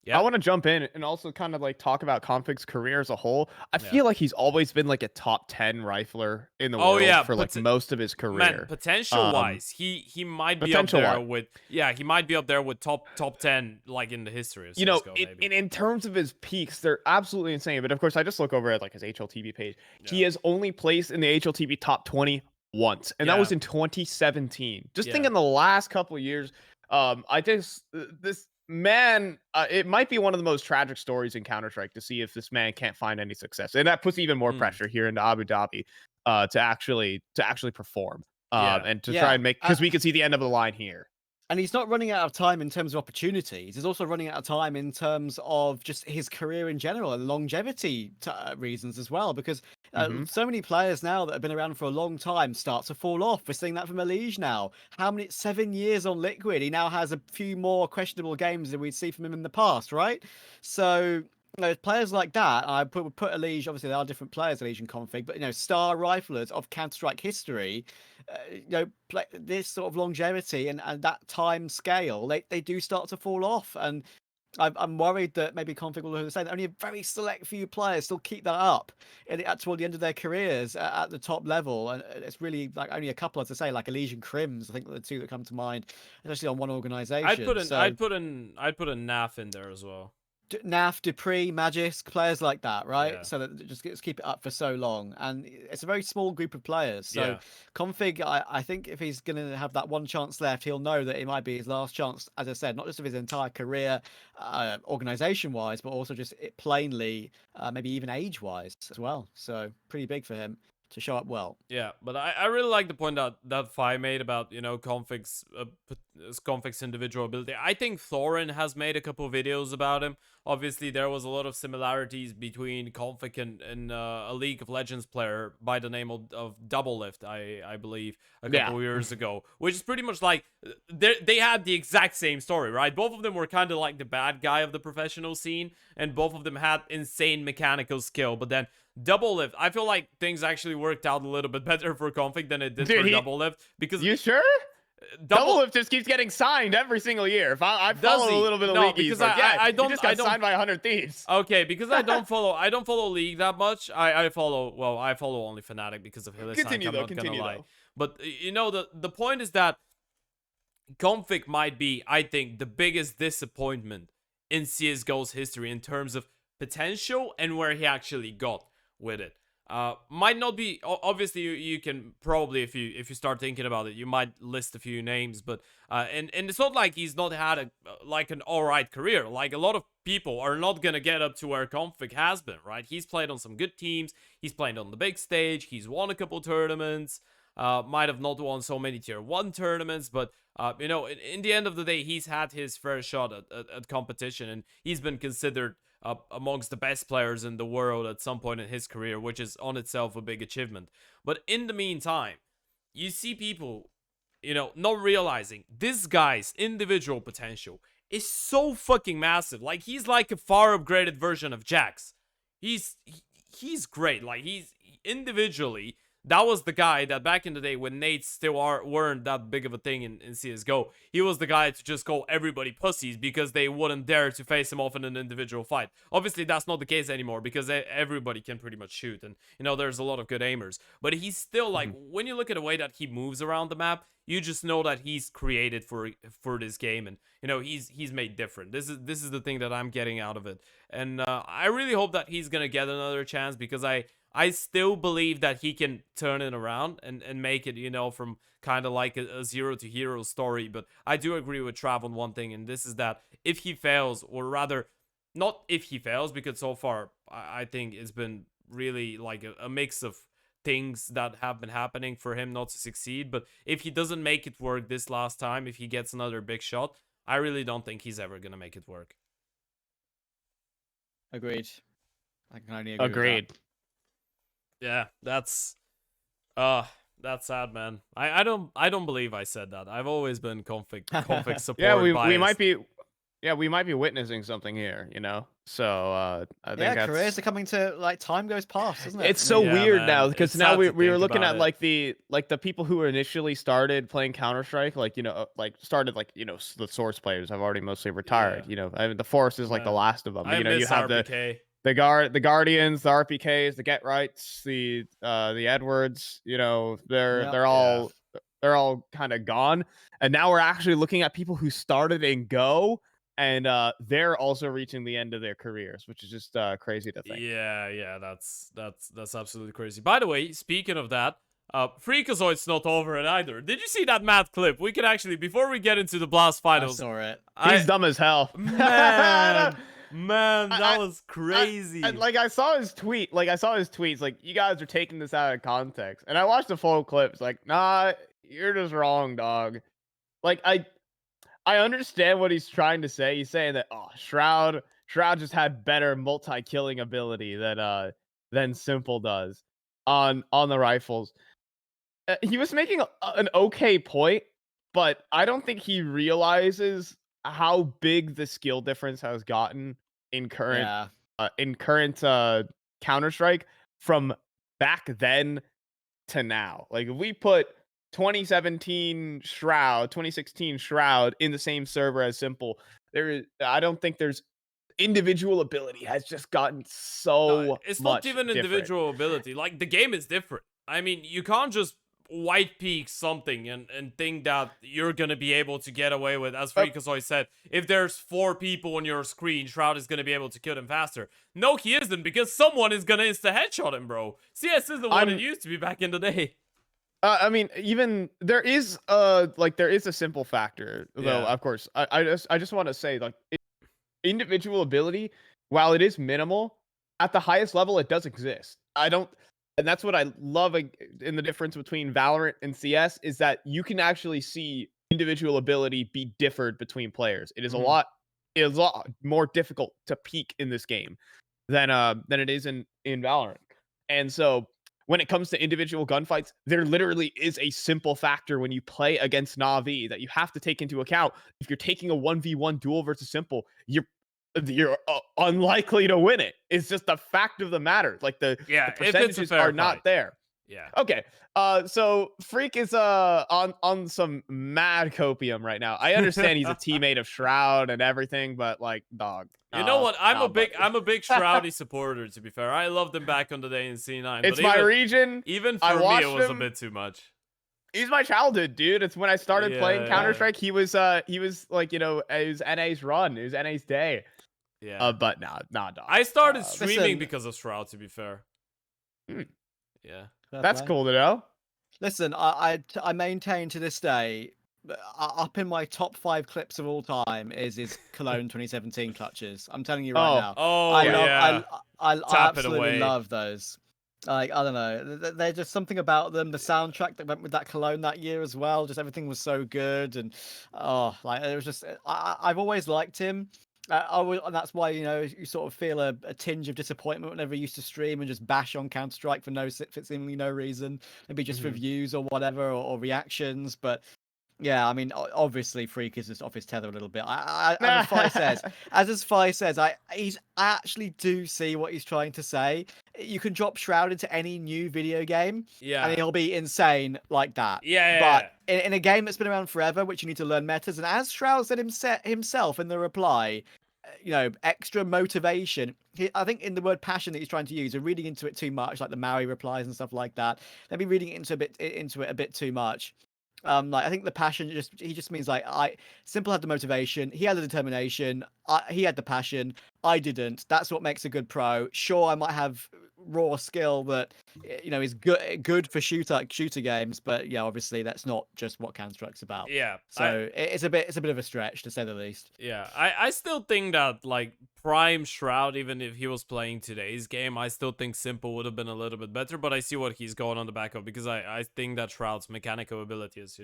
Yeah. I want to jump in and also kind of like talk about k0nfig's career as a whole. I feel like he's always been like a top 10 rifler in the world for like most of his career. Man, potential wise, he might be up there with he might be up there with top 10 like in the history of CSGO, in terms of his peaks, they're absolutely insane. But of course, I just look over at like his HLTV page. Yeah. He has only placed in the HLTV top 20 once, and that was in 2017. Just think in the last couple of years, I just this man, it might be one of the most tragic stories in Counter-Strike to see if this man can't find any success, and that puts even more pressure here into Abu Dhabi to actually perform and to try and make, because we can see the end of the line here. And he's not running out of time in terms of opportunities. He's also running out of time in terms of just his career in general and longevity reasons as well. Because so many players now that have been around for a long time start to fall off. We're seeing that from Elige now. 7 years on Liquid. He now has a few more questionable games than we'd see from him in the past, right? So... players like that, I would put Elige, obviously there are different players, Elige and k0nfig, but star riflers of Counter-Strike history, this sort of longevity and that time scale, they do start to fall off, and I'm worried that maybe k0nfig will do the same. Only a very select few players still keep that up toward the end of their careers at the top level, and it's really like only a couple, as I say, like Elige and Crims. I think the 2 that come to mind, especially on one organization. I'd put a NAF in there as well. NAF, Dupree, Magisk, players like that, right? Yeah. So that just keep it up for so long, and it's a very small group of players. So k0nfig, I think if he's going to have that one chance left, he'll know that it might be his last chance. As I said, not just of his entire career, organization-wise, but also just plainly, maybe even age-wise as well. So pretty big for him to show up well. Yeah, but I really like the point that Fi made about k0nfig's individual ability. I think Thorin has made a couple videos about him. Obviously, there was a lot of similarities between k0nfig and a League of Legends player by the name of Doublelift, I believe, a couple years ago, which is pretty much like they had the exact same story, right? Both of them were kind of like the bad guy of the professional scene, and both of them had insane mechanical skill, but then Doublelift, I feel like things actually worked out a little bit better for k0nfig than it did for Doublelift. Because you sure? Doublelift just keeps getting signed every single year. If I follow a little bit of League, because I don't. He just got signed by 100 Thieves. Okay, because I don't follow League that much. I follow only Fnatic because of Hillis. Continue though. But the point is that k0nfig might be, I think, the biggest disappointment in CSGO's history in terms of potential and where he actually got with it. Might not be obviously you can probably if you start thinking about it, you might list a few names, but and it's not like he's not had a like an alright career. Like a lot of people are not gonna get up to where k0nfig has been, right? He's played on some good teams, he's played on the big stage, he's won a couple tournaments, might have not won so many tier 1 tournaments, but you know, in the end of the day, he's had his fair shot at competition, and he's been considered amongst the best players in the world at some point in his career, which is on itself a big achievement. But in the meantime, you see people, you know, not realizing this guy's individual potential is so fucking massive. Like, he's like a far upgraded version of Jax. He's great. Like, he's individually, that was the guy that back in the day when Nates still weren't that big of a thing in CSGO, he was the guy to just call everybody pussies because they wouldn't dare to face him off in an individual fight. Obviously, that's not the case anymore because everybody can pretty much shoot, and, you know, there's a lot of good aimers. But he's still, like, when you look at the way that he moves around the map, you just know that he's created for this game, and, you know, he's made different. This is the thing that I'm getting out of it. And I really hope that he's gonna get another chance because I still believe that he can turn it around and make it, you know, from kind of like a zero to hero story. But I do agree with Trav on one thing, and this is that if he fails, or rather, not if he fails, because so far I think it's been really like a mix of things that have been happening for him not to succeed. But if he doesn't make it work this last time, if he gets another big shot, I really don't think he's ever going to make it work. Agreed. I can only agree Agreed. with that. Yeah, that's sad, man. I don't believe I said that. I've always been k0nfig support. Yeah, we might be witnessing something here, you know. So I think that's... careers are coming to, like, time goes past, isn't it? It's so Yeah, weird man. now because It's now sad we to were think looking about at it. the people who initially started playing Counter-Strike, like, you know, like started, like, you know, the Source players have already mostly retired. Yeah. You know, I mean, the Force is like the Man. last of them. I You know, miss you have RPK. the Guardians, the RPKs, the Get Rights, the Edwards. You know, they're all kind of gone, and now we're actually looking at people who started in Go, and they're also reaching the end of their careers, which is just crazy to think. Yeah, that's absolutely crazy. By the way, speaking of that, Freakazoid's not over it either. Did you see that mad clip? We can actually, before we get into the Blast finals, I saw it. He's dumb as hell. Man, that was crazy. Like, I saw his tweet. Like, I saw his tweets. Like, you guys are taking this out of context. And I watched the full clips. Like, nah, you're just wrong, dog. Like, I understand what he's trying to say. He's saying that, oh, Shroud just had better multi-killing ability than Simple does on the rifles. He was making an okay point, but I don't think he realizes how big the skill difference has gotten in current Counter-Strike from back then to now. Like, if we put 2017 Shroud, 2016 Shroud in the same server as Simple, I don't think there's individual ability has just gotten so it's much not even different. individual ability. Like, the game is different. I mean, you can't just white peak something and think that you're gonna be able to get away with, as Freakazoid said, if there's 4 people on your screen, Shroud is gonna be able to kill them faster. No, he isn't, because someone is gonna insta headshot him, bro. CS isn't what it used to be back in the day. I mean, even there is a Simple factor, though. Of course, I just want to say, like, individual ability, while it is minimal, at the highest level, it does exist. And that's what I love in the difference between Valorant and CS, is that you can actually see individual ability be differed between players. It is a lot more difficult to peak in this game than it is in Valorant. And so when it comes to individual gunfights, there literally is a simple factor when you play against Na'Vi that you have to take into account. If you're taking a 1v1 duel versus Simple, you're unlikely to win it. It's just the fact of the matter. Like, the percentages are not there. Yeah. Okay. So Freak is on some mad copium right now. I understand he's a teammate of Shroud and everything, but, like, dog. You know what? I'm a big Shroudy supporter, to be fair. I loved him back on the day in C9. It's my region. Even for me, it was a bit too much. He's my childhood, dude. It's when I started playing Counter-Strike. He was like, you know, it was NA's run. It was NA's day. Yeah. But nah, dog. I started streaming because of Shroud, to be fair. Yeah. Fair That's play. cool to know. Listen, I maintain to this day, up in my top 5 clips of all time is Cologne 2017 clutches. I'm telling you right Oh, now. Oh I yeah. love, yeah. I Tap it absolutely away. love those. Like, I don't know, there's just something about them. The soundtrack that went with that Cologne that year as well. Just everything was so good, and like it was just. I've always liked him. And that's why you sort of feel a tinge of disappointment whenever he used to stream and just bash on Counter Strike for seemingly no reason, maybe just for Mhm. views or whatever or reactions. But yeah, I mean, obviously, Freak is just off his tether a little bit. As Fi says, I actually do see what he's trying to say. You can drop Shroud into any new video game, Yeah. and he'll be insane like that. Yeah. But in a game that's been around forever, which you need to learn metas, and as Shroud said himself in the reply, extra motivation. I think in the word passion that he's trying to use, we're reading into it too much, like the Maui replies and stuff like that. Maybe reading into it a bit too much. Like I think the passion he just means like Simple had the motivation, he had the determination, he had the passion. I didn't. That's what makes a good pro. Sure, I might have raw skill that is good for shooter games, but yeah, obviously that's not just what Counter-Strike's about. Yeah. So it's a bit of a stretch to say the least. Yeah, I still think that like Prime Shroud, even if he was playing today's game, I still think Simple would have been a little bit better. But I see what he's going on the back of, because I think that Shroud's mechanical ability is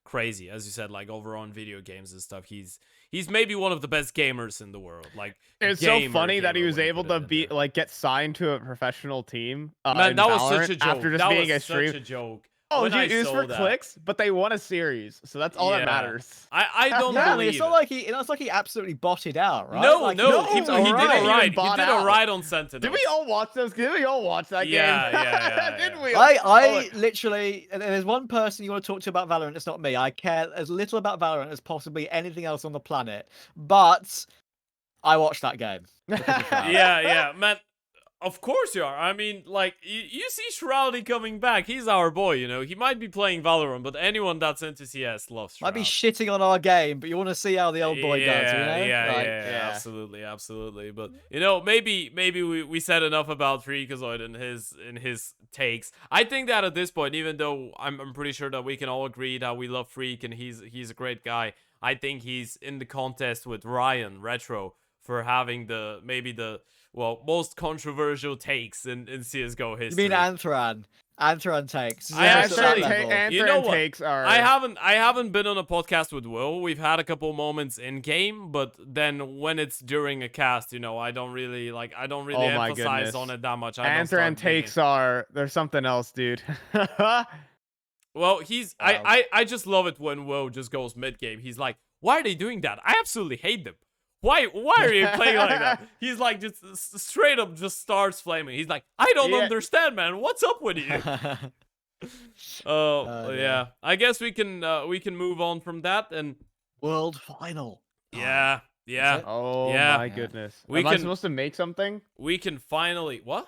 crazy, as you said, like overall in video games and stuff. He's maybe one of the best gamers in the world. Like It's so gamer, funny that he gamer was when you able put it to in be there. get signed to a professional team Man, in that was such Valorant a joke. after just That being was a stream. such a joke. Oh, When dude, I it was saw for that. clicks, but they won a series, so that's all that Yeah. matters. I don't Yeah, I mean, believe it's not it. like he absolutely botted out, right? No, Like, no, no, he he did alright. alright. He Bought did out. alright on Sentinel. Did we all watch those? Did we all watch that Yeah, game? yeah, Didn't yeah. we? I literally, and there's one person you want to talk to about Valorant. It's not me. I care as little about Valorant as possibly anything else on the planet. But I watched that game. Yeah, man. Of course you are. I mean, like, you see Shroudy coming back. He's our boy, He might be playing Valorant, but anyone that's into CS loves Shroud. Might be shitting on our game, but you want to see how the old boy does, Yeah, Like, yeah, absolutely. But maybe we said enough about Freakazoid in his takes. I think that at this point, even though I'm pretty sure that we can all agree that we love Freak and he's a great guy, I think he's in the contest with Ryan Retro for having the most controversial takes in CSGO history. you mean Anthran? Anthran takes. I actually, you know what? Takes are... I haven't been on a podcast with Will. We've had a couple moments in game, but then when it's during a cast, I don't really emphasize on it that much. Anthran takes are... There's something else, dude. Well, I just love it when Will just goes mid game. He's like, why are they doing that? I absolutely hate them. Why are you playing like that? He's like, just straight up just starts flaming. He's like, I don't understand, man. What's up with you? Yeah. I guess we can move on from that and World Final. Yeah. Oh Yeah. my goodness. Am I supposed to make something? We can finally what?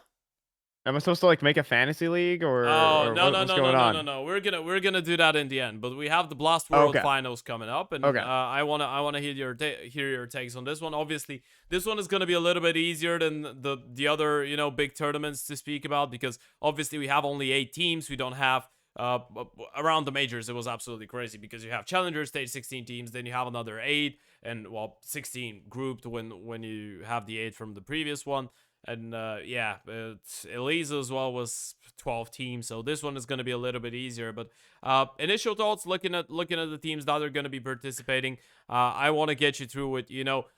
Am I supposed to like make a fantasy league or? Oh, no, what's going on? no. We're gonna do that in the end. But we have the Blast World Okay. Finals coming up, and Okay. I wanna hear your takes on this one. Obviously, this one is gonna be a little bit easier than the other big tournaments to speak about, because obviously we have only 8 teams. We don't have around the majors. It was absolutely crazy because you have challenger stage 16 teams, then you have another 8, and 16 grouped when you have the 8 from the previous one. And Elisa as well was 12 teams, so this one is going to be a little bit easier. But initial thoughts, looking at the teams that are going to be participating, I want to get you through it.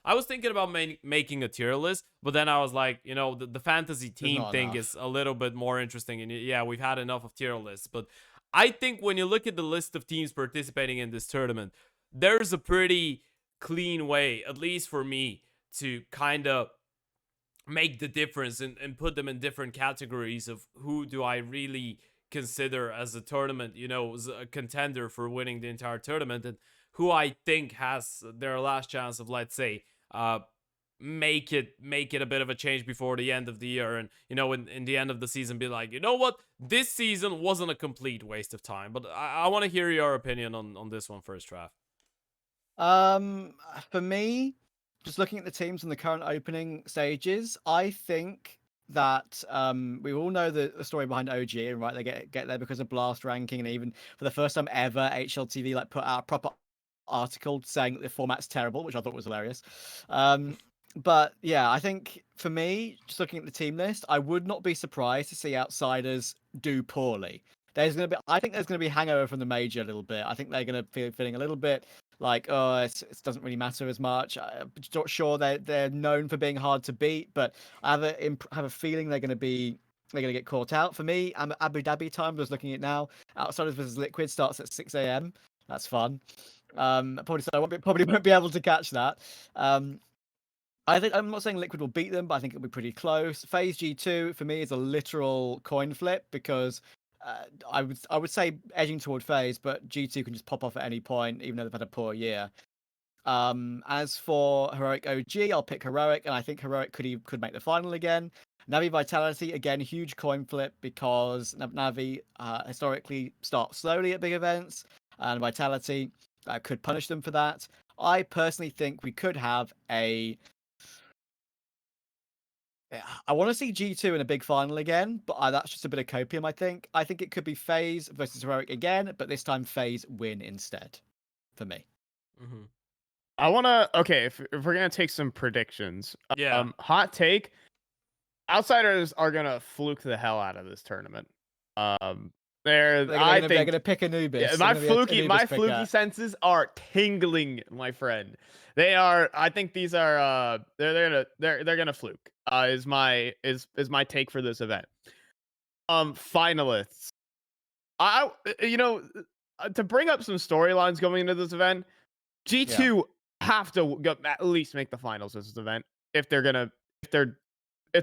I was thinking about making a tier list, but then I was like, the fantasy team thing is a little bit more interesting. And yeah, we've had enough of tier lists, but I think when you look at the list of teams participating in this tournament, there's a pretty clean way, at least for me, to kind of make the difference and put them in different categories of who do I really consider as a tournament, as a contender for winning the entire tournament, and who I think has their last chance of, let's say, make it a bit of a change before the end of the year, and in the end of the season be like, what, this season wasn't a complete waste of time. But I want to hear your opinion on this one first, Trav. For me, just looking at the teams in the current opening stages, I think that we all know the story behind OG, and right, they get there because of Blast ranking, and even for the first time ever, HLTV like put out a proper article saying that the format's terrible, which I thought was hilarious. But yeah, I think for me, just looking at the team list, I would not be surprised to see outsiders do poorly. I think there's gonna be hangover from the major a little bit. I think they're gonna feeling a little bit like, oh, it doesn't really matter as much. I'm not sure they're known for being hard to beat, but I have a feeling they're gonna get caught out. For me, I'm Abu Dhabi time. Just looking at it now, outsiders versus Liquid starts at 6 a.m. That's fun. Probably so probably won't be able to catch that. I think I'm not saying Liquid will beat them, but I think it'll be pretty close. FaZe G2 for me is a literal coin flip because I would say edging toward FaZe, but G2 can just pop off at any point, even though they've had a poor year. As for Heroic OG, I'll pick Heroic, and I think Heroic could make the final again. Navi Vitality, again, huge coin flip because Navi historically start slowly at big events, and Vitality could punish them for that. I personally think we could have I want to see G2 in a big final again, but that's just a bit of copium, I think. I think it could be FaZe versus Heroic again, but this time FaZe win instead, for me. Mm-hmm. I want to, okay, if we're going to take some predictions. Yeah. Hot take, outsiders are going to fluke the hell out of this tournament. They're gonna pick Anubis. Yeah, my fluky senses are tingling, my friend. They are. I think these are. They're gonna fluke. Is my take for this event. Finalists. To bring up some storylines going into this event, G2 have to at least make the finals this event if they're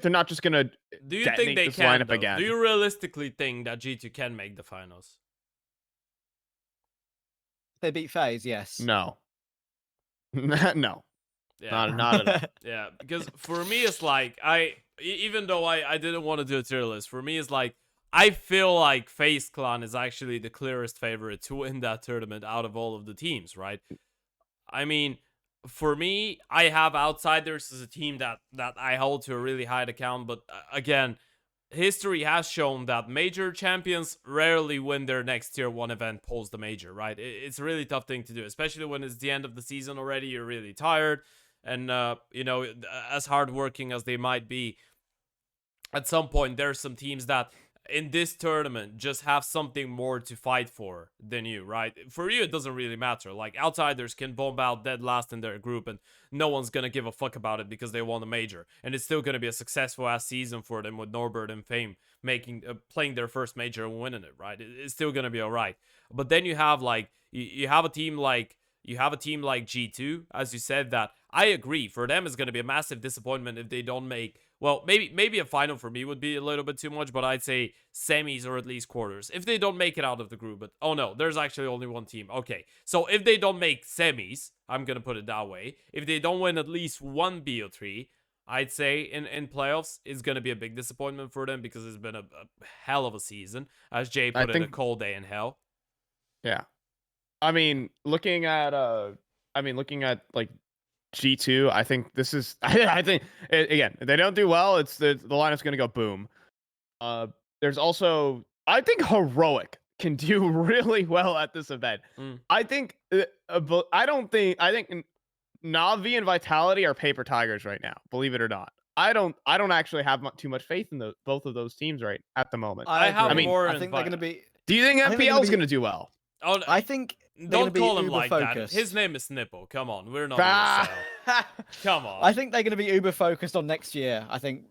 not just gonna. Do you think they can? Again. Do you realistically think that G2 can make the finals? They beat FaZe, yes. No. No. Yeah. Not enough. Yeah, because for me it's like even though I didn't want to do a tier list, for me it's like I feel like FaZe Clan is actually the clearest favorite to win that tournament out of all of the teams, right? I mean, for me, I have outsiders as a team that I hold to a really high account, but again, history has shown that major champions rarely win their next tier 1 event post the major, right? It's a really tough thing to do, especially when it's the end of the season already. You're really tired, and as hardworking as they might be, at some point there's some teams that in this tournament just have something more to fight for than you, right? For you, it doesn't really matter. Like, outsiders can bomb out dead last in their group and no one's gonna give a fuck about it because they won a major, and it's still gonna be a successful ass season for them with Norbert and Fame playing their first major and winning it, right? It's still gonna be all right. But then you have like you have a team like G2, as you said, that I agree, for them it's going to be a massive disappointment if they don't make, well, maybe a final for me would be a little bit too much, but I'd say semis or at least quarters if they don't make it out of the group. But oh no, there's actually only one team. Okay, so if they don't make semis, I'm going to put it that way, if they don't win at least one BO3, I'd say in playoffs it's going to be a big disappointment for them, because it's been a hell of a season, as Jay put it, a cold day in hell. Yeah. I mean, looking at like G2, I think this is. I think again, if they don't do well, it's the lineup's gonna go boom. There's also, I think Heroic can do really well at this event. I think I think Navi and Vitality are paper tigers right now. Believe it or not, I don't actually have too much faith in both of those teams right at the moment. I think they're gonna be. Do you think FPL is gonna do well? Oh, I think don't call him like focused. that. His name is Nipple. Come on, we're not. Come on. I think they're going to be uber focused on next year. I think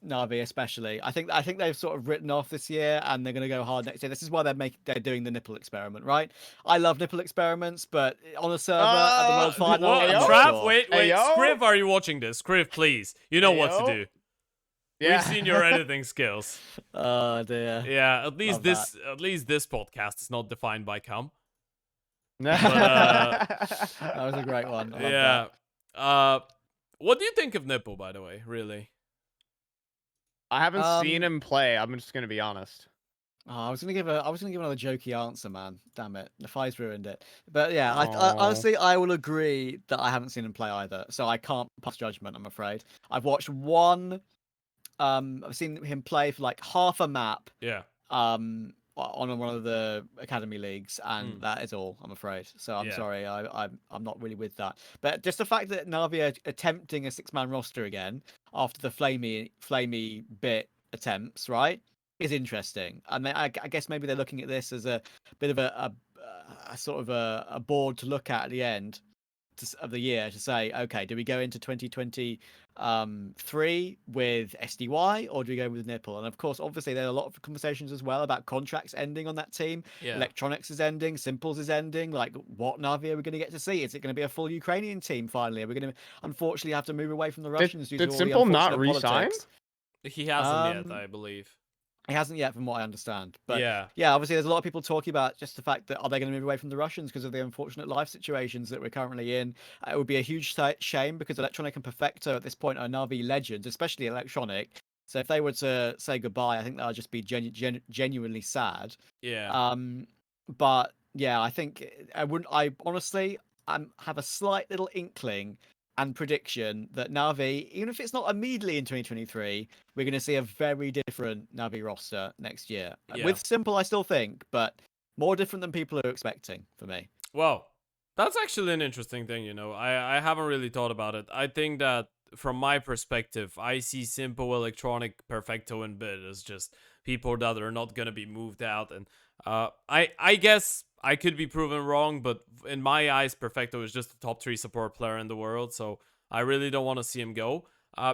Navi especially. I think they've sort of written off this year, and they're going to go hard next year. This is why they're doing the nipple experiment, right? I love nipple experiments, but on a server at the world final, Trav, wait, Scriv, are you watching this? Scriv, please. You know what to do. Yeah. We've seen your editing skills. Oh dear. Yeah, at least this podcast is not defined by cum. But, that was a great one. What do you think of Nipple, by the way? Really? I haven't seen him play. I'm just gonna be honest. Oh, I was gonna give another jokey answer, man. Damn it, the Fi's ruined it. But yeah, honestly, I will agree that I haven't seen him play either, so I can't pass judgment. I'm afraid. I've watched one I've seen him play for like half a map. Yeah. On one of the academy leagues, and that is all, I'm afraid. So I'm sorry, I'm not really with that. But just the fact that Navi are attempting a 6-man roster again after the flamey bit attempts, right, is interesting. And I guess maybe they're looking at this as a bit of a sort of a board to look at the end of the year to say, okay, do we go into 2023 with SDY or do we go with Nipple? And of course, obviously, there are a lot of conversations as well about contracts ending on that team. Yeah. Electronics is ending, Simples is ending. Like, what Navi are we going to get to see? Is it going to be a full Ukrainian team finally? Are we going to unfortunately have to move away from the Russians due to all Simple the not unfortunate resign? politics? He hasn't yet, I believe. He hasn't yet, from what I understand. But yeah, obviously, there's a lot of people talking about just the fact that are they going to move away from the Russians because of the unfortunate life situations that we're currently in. It would be a huge shame because Electronic and Perfecto at this point are Navi legends, especially Electronic. So if they were to say goodbye, I think that would just be genuinely sad. Yeah. But yeah, I think I honestly have a slight little inkling and prediction that Navi, even if it's not immediately in 2023, we're going to see a very different Navi roster next year. Yeah. With Simple, I still think, but more different than people are expecting for me. Well, that's actually an interesting thing, you know. I haven't really thought about it. I think that from my perspective, I see Simple, Electronic, Perfecto, and Bit as just people that are not going to be moved out. And I guess I could be proven wrong, but in my eyes, Perfecto is just the top 3 support player in the world, so I really don't want to see him go.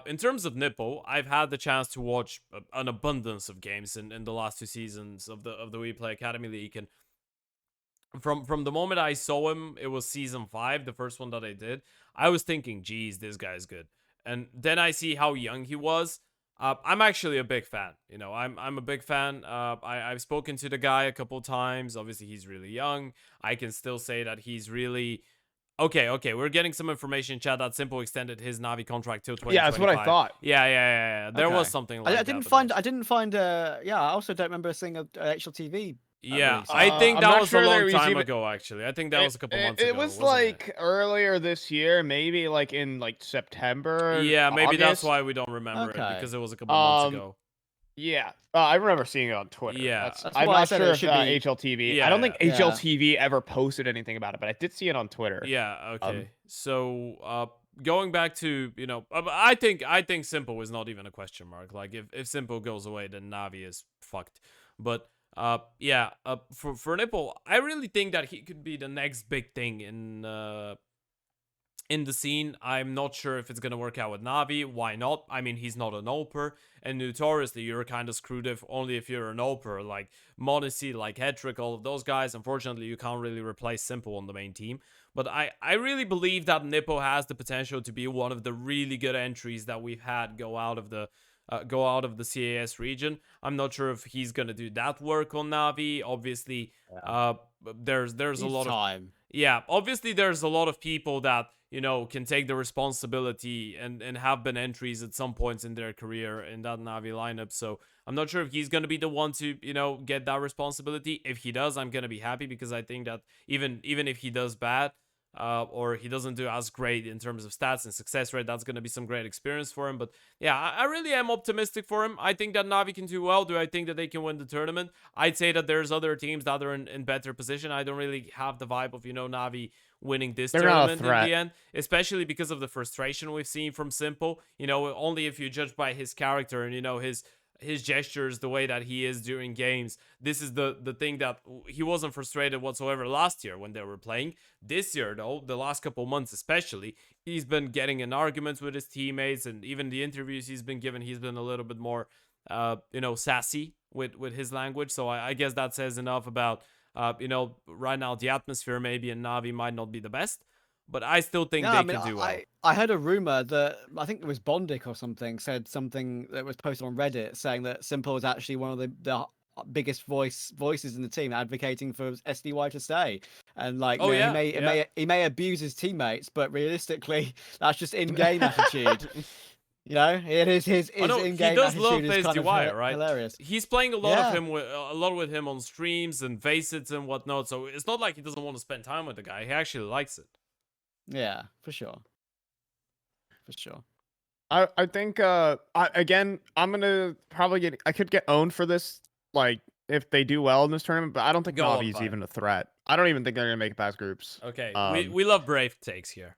In terms of Nipple, I've had the chance to watch an abundance of games in the last 2 seasons of the We Play Academy League, and from the moment I saw him, it was season 5, the first one that I did, I was thinking, geez, this guy's good. And then I see how young he was. I'm actually a big fan. You know, I'm a big fan. I've spoken to the guy a couple times. Obviously, he's really young. I can still say that he's really... Okay, we're getting some information in chat that Simple extended his Navi contract till 2025. Yeah, that's what I thought. Yeah. There was something like that. I didn't find I also don't remember seeing a HLTV. Yeah, release. I think that was a long time even... ago, actually. I think that was a couple months ago. It was like earlier this year, maybe like in like September. Yeah, maybe August. That's why we don't remember it, because it was a couple months ago. Yeah, I remember seeing it on Twitter. Yeah, I'm not sure if HLTV. Yeah, I don't think HLTV ever posted anything about it, but I did see it on Twitter. Yeah. Okay. So, going back to, you know, I think Simple is not even a question mark. Like if Simple goes away, then Navi is fucked. But for Nipple, I really think that he could be the next big thing in the scene. I'm not sure if it's gonna work out with Navi. Why not? I mean, he's not an Ulper, and notoriously you're kind of screwed only if you're an Ulper. Like Modesty, like Hetrick, all of those guys. Unfortunately, you can't really replace Simple on the main team. But I really believe that Nipple has the potential to be one of the really good entries that we've had go out of the CAS region. I'm not sure if he's gonna do that work on Navi. Obviously, there's a lot of time. Yeah, obviously there's a lot of people that, you know, can take the responsibility and have been entries at some points in their career in that Navi lineup. So I'm not sure if he's gonna be the one to, you know, get that responsibility. If he does, I'm gonna be happy, because I think that even if he does bad, or he doesn't do as great in terms of stats and success rate, that's going to be some great experience for him. But yeah, I really am optimistic for him. I think that Navi can do well. Do I think that they can win the tournament? I'd say that there's other teams that are in better position. I don't really have the vibe of, you know, Navi winning this tournament in the end, especially because of the frustration we've seen from Simple. You know, only if you judge by his character and, you know, his gestures, the way that he is during games. This is the thing that he wasn't frustrated whatsoever last year when they were playing. This year, though, the last couple months especially, he's been getting in arguments with his teammates, and even the interviews he's been given, he's been a little bit more, you know, sassy with his language. So I guess that says enough about, you know, right now the atmosphere maybe in Navi might not be the best. But I still think they can do well. I heard a rumor that, I think it was Bondic or something, said something that was posted on Reddit saying that Simple was actually one of the biggest voices in the team advocating for SDY to stay. And like, he may abuse his teammates, but realistically, that's just in-game attitude. You know, it is his in-game he does attitude love is kind SDY, of right? Hilarious. He's playing a lot with him on streams and facets and whatnot. So it's not like he doesn't want to spend time with the guy. He actually likes it. Yeah, for sure. For sure. I think again, I'm gonna probably I could get owned for this, like if they do well in this tournament, but I don't think Go on, Navi's Fire. even a threat. I don't even think they're gonna make it past groups. Okay, we love brave takes here.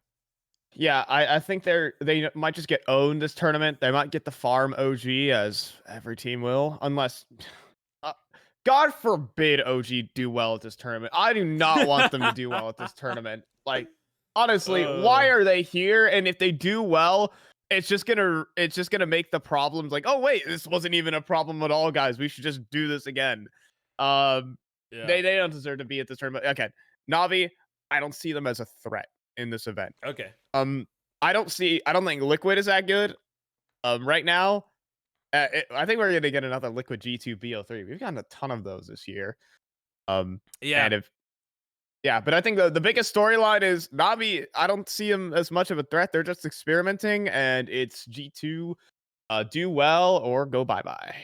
Yeah, I think they might just get owned this tournament. They might get the farm OG, as every team will, unless God forbid OG do well at this tournament. I do not want them to do well at this tournament. Like honestly, why are they here? And if they do well, it's just gonna make the problems like, oh wait, this wasn't even a problem at all, guys. We should just do this again. They don't deserve to be at this tournament. Okay, Navi, I don't see them as a threat in this event. Okay. I don't think Liquid is that good. Right now, I think we're gonna get another Liquid G2 BO3. We've gotten a ton of those this year. Yeah. And but I think the biggest storyline is Navi. I don't see them as much of a threat. They're just experimenting, and it's G2 do well or go bye-bye.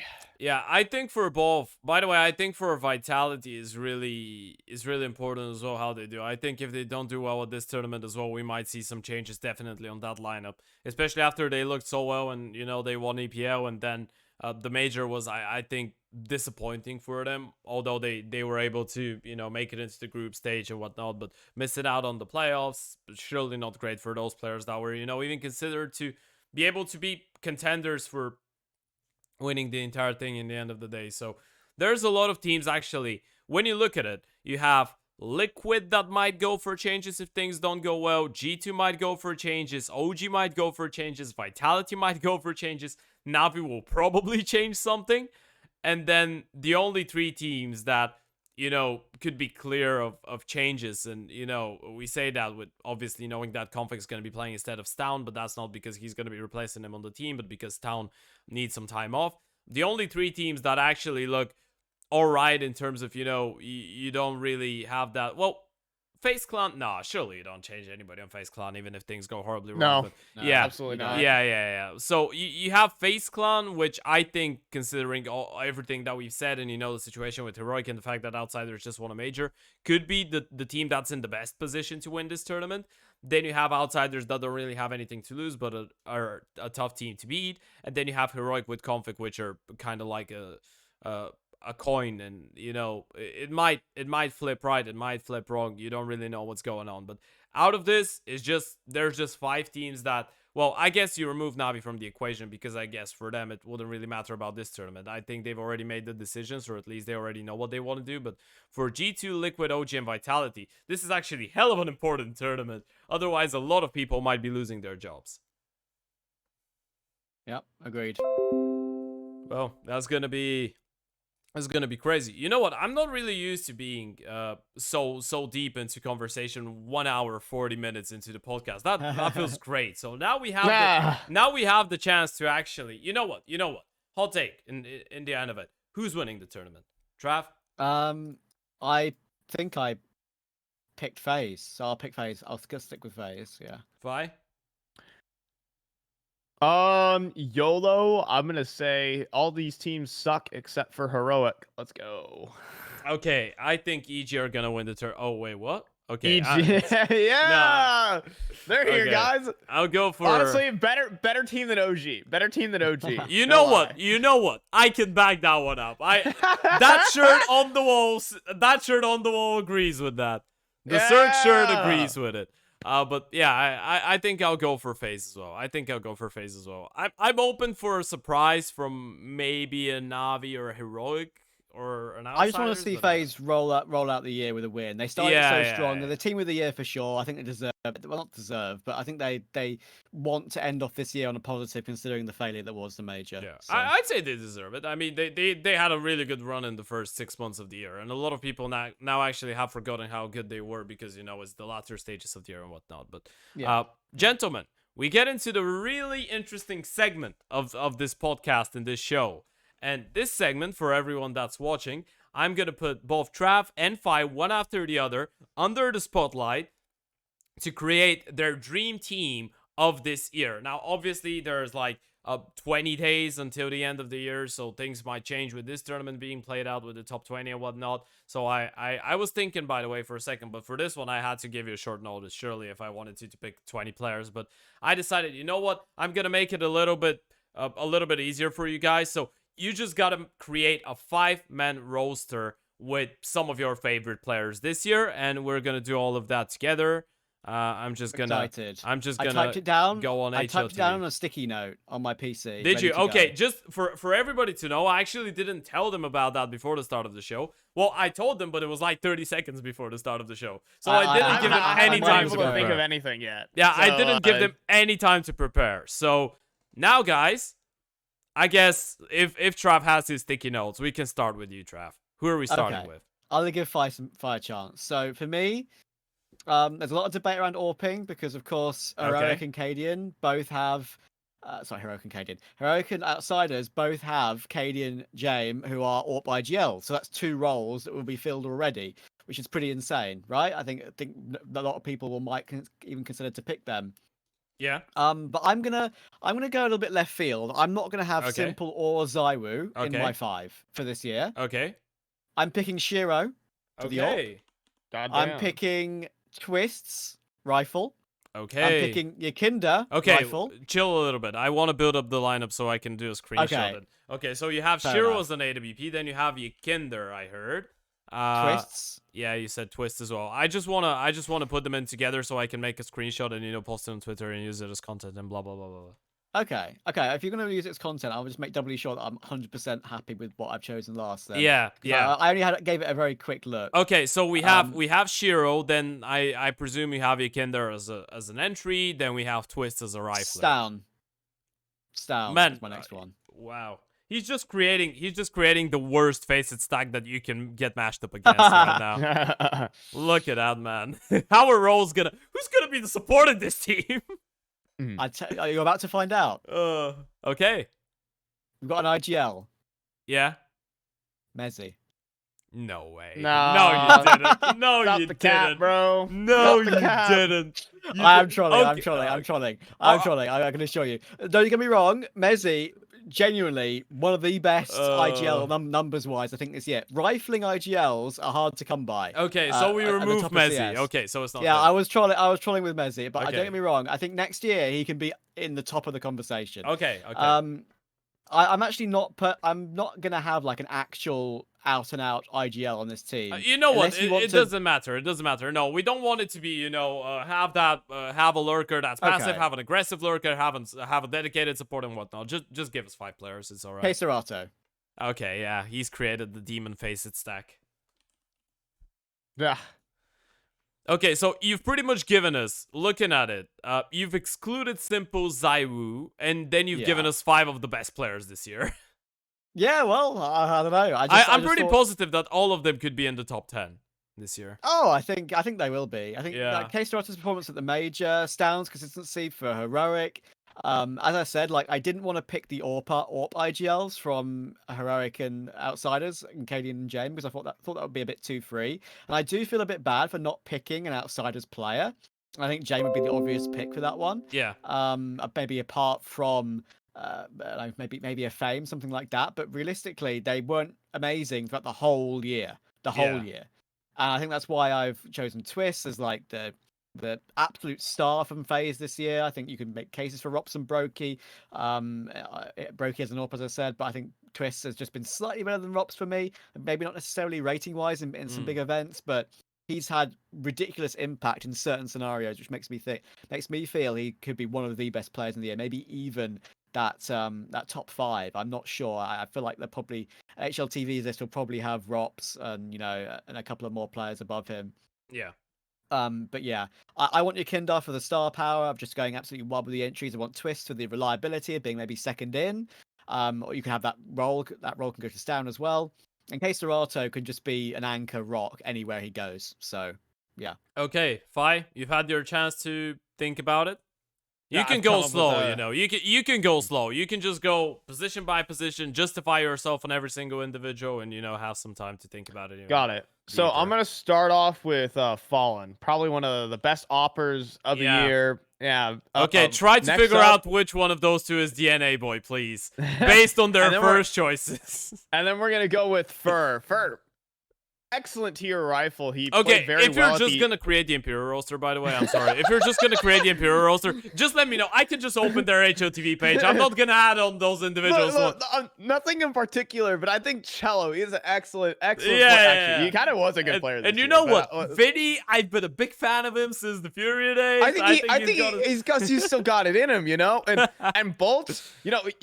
Yeah, I think for both. By the way, I think for Vitality is really important as well how they do. I think if they don't do well with this tournament as well, we might see some changes definitely on that lineup, especially after they looked so well and they won EPL, and then the major was I think disappointing for them. Although they were able to make it into the group stage and whatnot, but missing out on the playoffs, surely not great for those players that were even considered to be able to be contenders for winning the entire thing in the end of the day. So there's a lot of teams actually. When you look at it, you have Liquid that might go for changes if things don't go well. G2 might go for changes. OG might go for changes. Vitality might go for changes. Navi will probably change something. And then the only three teams that could be clear of changes, and we say that with obviously knowing that k0nfig is going to be playing instead of Stown, but that's not because he's going to be replacing him on the team, but because Stown needs some time off. The only three teams that actually look all right in terms of you don't really have that. Well, FaZe Clan, nah, surely you don't change anybody on FaZe Clan even if things go horribly wrong. No, yeah, absolutely not. Yeah. So you have FaZe Clan, which I think, considering everything that we've said, and the situation with Heroic and the fact that Outsiders just won a major, could be the team that's in the best position to win this tournament. Then you have Outsiders that don't really have anything to lose, but are a tough team to beat. And then you have Heroic with k0nfig, which are kind of like a coin, and it might flip right, it might flip wrong. You don't really know what's going on. But out of this, there's just 5 teams that, well, I guess you remove Navi from the equation, because I guess for them it wouldn't really matter about this tournament. I think they've already made the decisions, or at least they already know what they want to do. But for G2, Liquid, OG, and Vitality, this is actually hell of an important tournament. Otherwise, a lot of people might be losing their jobs. Yep, agreed. Well, that's gonna be crazy. You know what? I'm not really used to being so deep into conversation. 1 hour 40 minutes into the podcast. That feels great. So now we have the chance to actually. You know what? Hot take in the end of it. Who's winning the tournament? Trav? I think I picked FaZe, so I'll pick FaZe. I'll stick with FaZe. Yeah. Vi? YOLO, I'm gonna say all these teams suck except for Heroic. Let's go. Okay, I think EG are gonna win the turn. Oh wait, what? Okay, EG, yeah, they're here, guys. I'll go for, honestly, better team than OG. Better team than OG. You know what? You know what? I can back that one up. That shirt on the walls. That shirt on the wall agrees with that. The Cirque shirt agrees with it. But yeah, I think I'll go for FaZe as well. I'm open for a surprise from maybe a Navi or a Heroic or an Outsiders. I just want to see FaZe roll out the year with a win. They started so strong. They're the team of the year for sure. I think they deserve it. Well, not deserve, but I think they want to end off this year on a positive, considering the failure that was the major. Yeah, so. I'd say they deserve it. I mean, they had a really good run in the first 6 months of the year, and a lot of people now actually have forgotten how good they were, because it's the latter stages of the year and whatnot. But gentlemen, we get into the really interesting segment of this podcast and this show. And this segment, for everyone that's watching, I'm going to put both Trav and Fi, one after the other, under the spotlight to create their dream team of this year. Now, obviously, there's like 20 days until the end of the year, so things might change with this tournament being played out with the top 20 and whatnot. So I was thinking, by the way, for a second, but for this one I had to give you a short notice, surely, if I wanted to pick 20 players. But I decided, you know what, I'm gonna make it a little bit easier for you guys. So you just gotta create a 5-man roster with some of your favorite players this year, and we're gonna do all of that together. I'm just gonna I typed it down. go on I typed HLTV. it down on a sticky note on my PC. Did ready you? to Okay, go. just for everybody to know, I actually didn't tell them about that before the start of the show. Well, I told them, but it was like 30 seconds before the start of the show. So I didn't give them any time to able to think of prepare. anything yet. Yeah, I So, didn't give them any time to prepare. So now, guys, I guess if Trav has his sticky notes, we can start with you, Trav. Who are we starting Okay. with? I'll give Fire a chance. So for me, there's a lot of debate around AWPing because, of course, Heroic Okay. and Cadian both have. Heroic and Cadian. Heroic and Outsiders both have Cadian, Jame, who are AWP IGL. So that's 2 roles that will be filled already, which is pretty insane, right? I think a lot of people might even consider to pick them. Yeah. But I'm gonna go a little bit left field. I'm not gonna have Okay. Simple or Zywoo in Okay. my 5 for this year. Okay. I'm picking Shiro for the AWP. Okay. Goddamn. I'm picking Twists Rifle. Okay. I'm picking Yakinda Okay, Rifle. chill a little bit. I want to build up the lineup so I can do a screenshot. Okay. Okay, so you have Fair Shiro enough. as an AWP, then you have Yakinder, I heard. Twists. Yeah, you said Twist as well. I just wanna put them in together so I can make a screenshot and post it on Twitter and use it as content and blah blah blah blah. Okay. If you're gonna use it as content, I'll just make doubly sure that I'm 100% happy with what I've chosen last. Then. Yeah, 'Cause yeah. I only gave it a very quick look. Okay, so we have Shiro, then I presume you have Yakinder as an entry, then we have Twist as a rifler. Stown Man, is my next one. Wow. He's just creating the worst facet stack that you can get mashed up against right now. Look at that, man. How are roles who's gonna be the support in this team? Are you about to find out? Okay. We've got an IGL. Yeah. Mezzi. No way. No. No, you didn't. No, Stop you the didn't. cap, bro. No, Stop the you cap. didn't. I'm trolling. I'm Okay, trolling. I'm okay. trolling. I'm trolling. I can assure you. Don't get me wrong. Mezzi, genuinely one of the best IGL numbers wise, I think, this year. Rifling IGLs are hard to come by. Okay, so we at the remove top of Mezzi. CS. Okay, so it's not. Yeah, him. I was trolling with Mezzi, but Okay. don't get me wrong. I think next year he can be in the top of the conversation. Okay. Okay. I'm actually not. I'm not gonna have like an actual out and out IGL on this team. You know what? Unless you want It to- doesn't matter. It doesn't matter. No, we don't want it to be, have a lurker that's passive, Okay. have an aggressive lurker, have a dedicated support and whatnot. Just give us 5 players. It's all right. K0nfig. Okay, yeah, he's created the demon facet stack. Yeah. Okay, so you've pretty much given us, looking at it, you've excluded Simple Zywoo, and then you've given Yeah. us 5 of the best players this year. Yeah, well, I don't know. I'm pretty positive that all of them could be in the top 10 this year. Oh, I think they will be. I think Yeah. K0nfig's performance at the major, Stown's consistency for Heroic. As I said, like I didn't want to pick the AWP IGLs from Heroic and Outsiders and Cadian and Jame because I thought that would be a bit too free. And I do feel a bit bad for not picking an Outsiders player. I think Jame would be the obvious pick for that one. Yeah. Maybe apart from maybe a Fame, something like that. But realistically, they weren't amazing throughout the whole year. And I think that's why I've chosen Twist as like the absolute star from FaZe this year. I think you can make cases for Rops and Brokey. Brokey as an AWP, as I said, but I think Twist has just been slightly better than Rops for me. Maybe not necessarily rating wise in some big events, but he's had ridiculous impact in certain scenarios, which makes me feel he could be one of the best players in the year. Maybe even that top 5. I'm not sure. I feel like they're probably HLTV's list will probably have Rops and and a couple of more players above him. Yeah. But yeah, I want Yakinda for the star power. I'm just going absolutely wild with the entries. I want Twist for the reliability of being maybe second in. Or you can have that role. That role can go to Stown as well. And k0nfig can just be an anchor rock anywhere he goes. So yeah. Okay, Fi, you've had your chance to think about it. You can I've go come up with slow, a- you know. You can go slow. You can just go position by position, justify yourself on every single individual, and have some time to think about it. Got it. So I'm deeper. gonna start off with Fallen, probably one of the best oppers of the Yeah. year. Yeah. Okay, try to next figure up- out which one of those two is DNA boy, please, based on their And then we're- first choices. And then we're gonna go with Fur. Fur, excellent tier rifle. He Okay, played very if you're well. just gonna create the Imperial roster, by the way, I'm sorry. If you're just gonna create the Imperial roster, just let me know. I can just open their HOTV page. I'm not gonna add on those individuals. Nothing in particular, but I think Cello, he's an excellent Yeah, player. yeah, Actually, yeah. he kind of was a good player. And this you year, know but, what, Vinny, I've been a big fan of him since the Fury days. I think he's got he's still got it in him, and Bolts,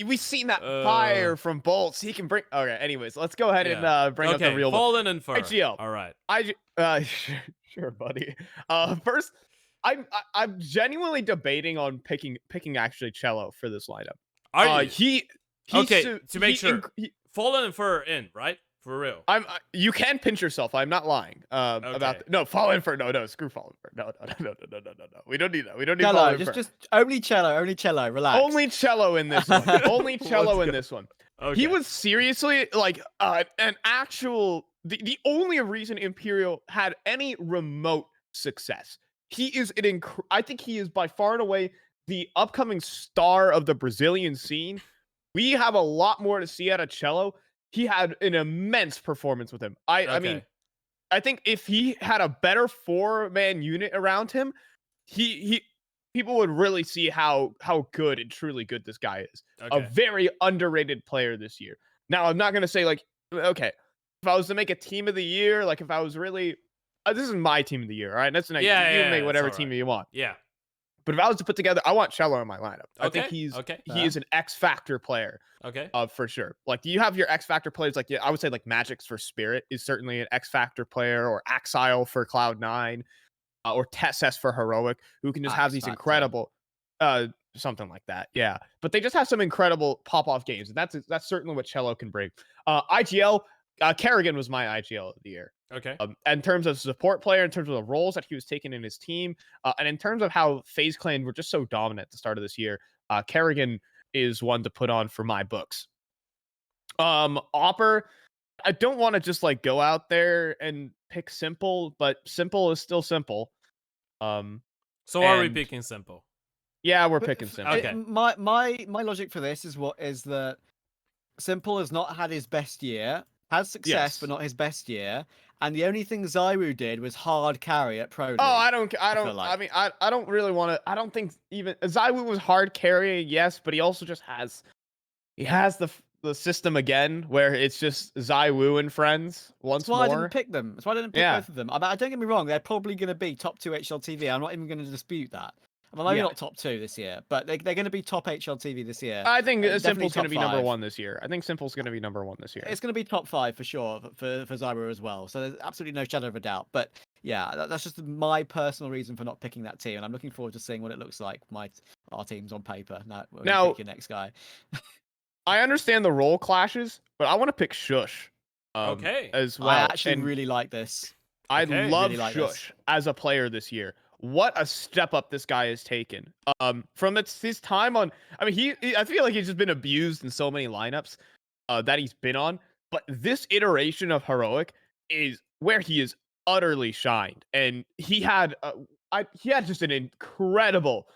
we've seen that fire from Bolts. He can bring. Okay, anyways, let's go ahead and bring up the real one. Fallen and Fur. IGL. All right. Sure, buddy. First, I'm genuinely debating on picking actually Cello for this lineup. Are you? He Okay, su- to make he sure. inc- Fallen and Fur are in, right? For real. you can pinch yourself. I'm not lying. Okay. No, Fallen for no, screw Fallen for no. We don't need that. We don't need Cello, Fallen for. just only cello. Relax. Only Cello in this one. Only Cello in this one. Okay. He was seriously like an actual. The only reason Imperial had any remote success. He is I think he is by far and away the upcoming star of the Brazilian scene. We have a lot more to see out of Cello. He had an immense performance with him. I mean, I think if he had a better 4-man unit around him, he people would really see how good and truly good this guy is. Okay. A very underrated player this year. Now, I'm not gonna say like, okay, if I was to make a team of the year, like if I was really, this is my team of the year, all right? That's nice. You can make whatever team you want. Yeah. But if I was to put together, I want Cello in my lineup. I think Okay, he is an X Factor player. Okay. For sure. Like, do you have your X Factor players? Like, I would say like Magic's for Spirit is certainly an X Factor player, or Axile for Cloud9, or TESS for Heroic, who can just have these incredible, something like that. Yeah, but they just have some incredible pop-off games, and that's certainly what Cello can bring. IGL, Kerrigan was my IGL of the year. Okay. In terms of support player, in terms of the roles that he was taking in his team, and in terms of how FaZe Clan were just so dominant at the start of this year, Kerrigan is one to put on for my books. Opper, I don't want to just like go out there and pick Simple, but Simple is still Simple. So are we picking Simple? Yeah, we're picking Simple. Okay. My logic for this is that Simple has not had his best year, has success Yes. but not his best year, and the only thing Zywu did was hard carry at Pro League. Oh, I don't. feel like. I mean, I don't really want to. I don't think even Zywu was hard carrying, yes, but he also just has. He has the system again where it's just Zywu and friends once That's why more. I didn't pick them. That's why I didn't pick both of them. I don't get me wrong; they're probably going to be top 2 HLTV. I'm not even going to dispute that. Well, maybe not top 2 this year, but they're going to be top HLTV this year. I think Definitely Simple's going to top be number 5. 1 this year. I think Simple's going to be number 1 this year. It's going to be top 5 for sure for Zyra as well. So there's absolutely no shadow of a doubt. But yeah, that's just my personal reason for not picking that team, and I'm looking forward to seeing what it looks like. Our team's on paper. Now pick your next guy. I understand the role clashes, but I want to pick Shush. As well. I actually really like this. I love really like Shush as a player this year. What a step up this guy has taken. From his time on, I mean, I feel like he's just been abused in so many lineups that he's been on. But this iteration of Heroic is where he is utterly shined, and he had just an incredible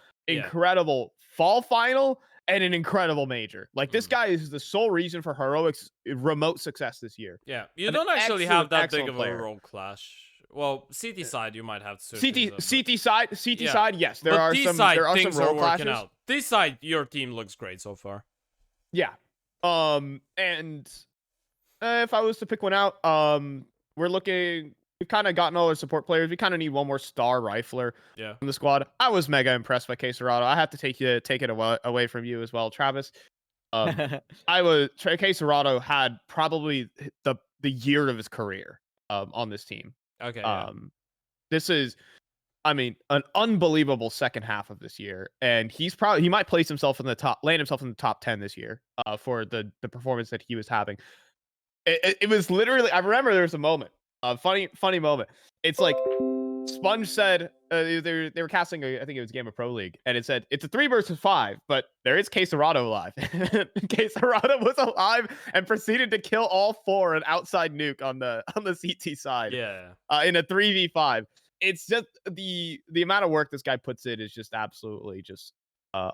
fall final and an incredible major. Like, this guy is the sole reason for Heroic's remote success this year. Yeah, you don't actually have that big of player. a role clash. Well, CT side, you might have CT side, yes, there but are D some side, there are things some role working clashes. out. This side, your team looks great so far. Yeah. And if I was to pick one out, we've kind of gotten all our support players. We kind of need one more star rifler in the squad. I was mega impressed by k0nfig. I have to take it away from you as well, Travis. k0nfig had probably the year of his career on this team. Okay. This is, I mean, an unbelievable second half of this year, and he might place himself in the top, land himself in the top 10 this year for the performance that he was having. It was literally, I remember there was a moment, a funny moment. It's like Sponge said they were casting I think it was Game of Pro League, and it said it's a 3 versus 5, but there is k0nfig alive. k0nfig was alive and proceeded to kill all 4 an outside nuke on the CT side. Yeah. In a 3v5. It's just the amount of work this guy puts in is just absolutely just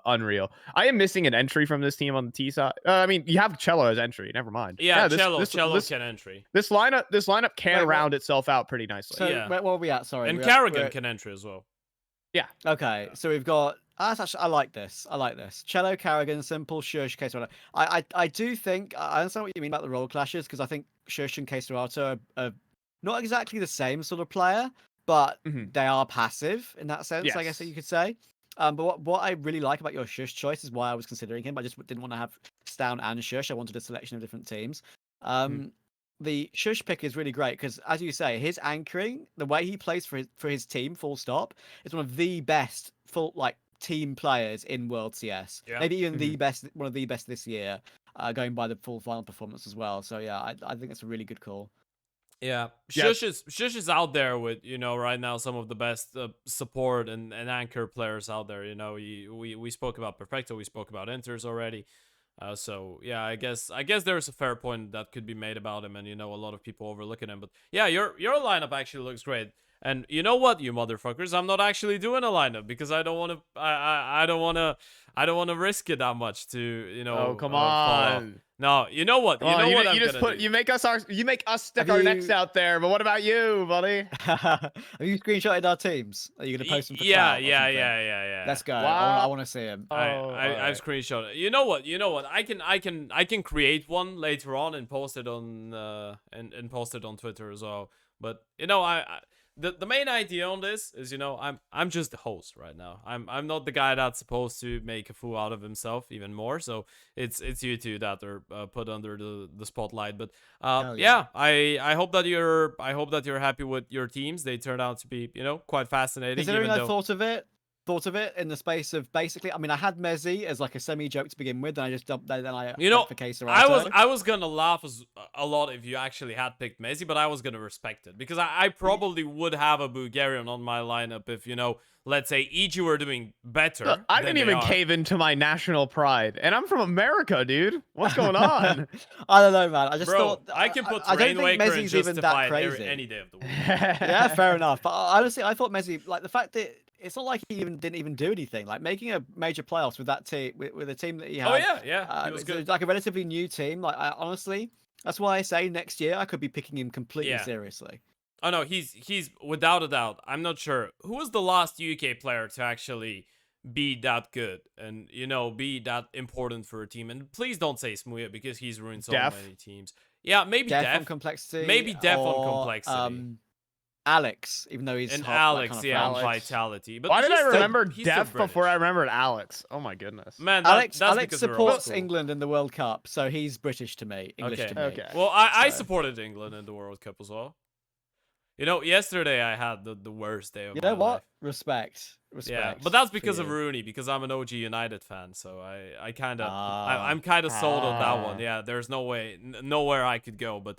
unreal. I am missing an entry from this team on the T side. I mean, you have Cello as entry. Never mind. Yeah, this Cello can entry. This lineup can Wait, round itself out pretty nicely. So Yeah. where are we at? Sorry. And we're- Carrigan we're- can entry as well. Okay, so we've got. That's actually, I like this. I like this. Cello, Carrigan, Simple, Shush, k0nfig. I do think I understand what you mean about the role clashes, because I think Shush and k0nfig are not exactly the same sort of player, but Mhm. they are passive in that sense. I guess that Yes. you could say. But what I really like about your Shush choice is why I was considering him. I just didn't want to have Stown and Shush. I wanted a selection of different teams. The Shush pick is really great because, as you say, his anchoring, the way he plays for his team, full stop, is one of the best team players in World CS. Yeah. Maybe even the best, one of the best this year, going by the full final performance as well. So yeah, I think that's a really good call. Yeah, Yeah. Shush is out there with right now some of the best support and anchor players out there. We spoke about Perfecto, we spoke about interz already. So yeah, I guess there's a fair point that could be made about him, and a lot of people overlooking him. But yeah, your lineup actually looks great. And you know what, you motherfuckers, I'm not actually doing a lineup because I don't want to. I don't want to risk it that much to Oh, come fall off. on. No, you know what? You make us stick Have our necks you- out there, but what about you, buddy? Have you screenshotted our teams? Are you going to post them for Yeah. Cloud or something? Yeah. Let's go. Wow. I want to see him. I've alright. screenshot it. You know what? I can create one later on and post it on and post it on Twitter as well. But the main idea on this is I'm just the host right now. I'm not the guy that's supposed to make a fool out of himself even more. So it's you two that are put under the spotlight. But Hell yeah. I hope that you're happy with your teams. They turned out to be quite fascinating. Considering even I though... thought of it in the space of basically, I mean, I had Mezzi as like a semi-joke to begin with, and I just dumped that. Then I went for k0nfig. I was gonna laugh a lot if you actually had picked Messi, but I was gonna respect it because I probably would have a Bulgarian on my lineup if let's say EG were doing better. Look, I than didn't even they are. cave into my national pride, and I'm from America, dude. What's going on? I don't know, man. I just Bro, thought I can put I don't think Rainwaker and Mezzi's even justify that it crazy. any day of the week. Yeah, fair enough. But honestly, I thought Mezzi, like the fact that it's not like he didn't even do anything. Like making a major playoffs with that team, with a team that he had. Oh yeah, he was it's good. like a relatively new team. Like honestly, that's why I say next year I could be picking him completely Yeah. seriously. Oh no, he's without a doubt. I'm not sure who was the last UK player to actually be that good and be that important for a team. And please don't say Smuya because he's ruined so Def. many teams. Yeah, maybe Def on Def. complexity. Maybe Def on or, complexity. Alex, even though he's And half, Alex, kind of yeah, on Alex. Vitality. But Why did I he's still- remember he's still Def before I British. remembered Alex? Oh my goodness. Man, Alex that's Alex because we're old supports school. England in the World Cup, so he's British to me, English to me. Okay. Well, I So- supported England in the World Cup as well. Yesterday I had the worst day of You my know what? life. Respect. Yeah, but that's for because of you. Rooney, because I'm an OG United fan, so I kind of Ah. I'm kind of sold on that one. Ah. Yeah, there's no way, nowhere I could go. But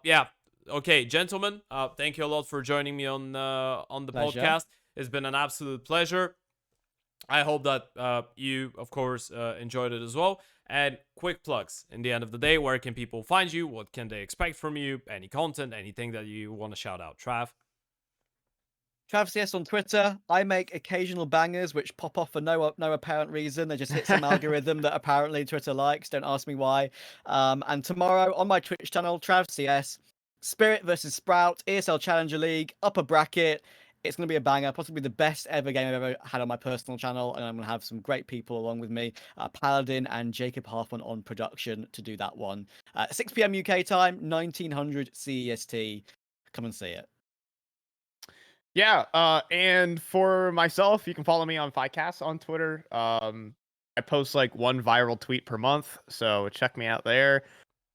yeah, okay, gentlemen, thank you a lot for joining me on the Pleasure. podcast. It's been an absolute pleasure. I hope that you, of course, enjoyed it as well. And quick plugs. In the end of the day, where can people find you? What can they expect from you? Any content? Anything that you want to shout out? Trav? TravCS on Twitter. I make occasional bangers which pop off for no apparent reason. They just hit some algorithm that apparently Twitter likes. Don't ask me why. And tomorrow on my Twitch channel, TravCS, Spirit versus Sprout, ESL Challenger League, upper bracket. It's going to be a banger, possibly the best ever game I've ever had on my personal channel. And I'm going to have some great people along with me, Paladin and Jacob Halfman on production to do that one. 6 p.m. UK time, 1900 CEST. Come and see it. Yeah, and for myself, you can follow me on FiCast on Twitter. I post like one viral tweet per month, so check me out there.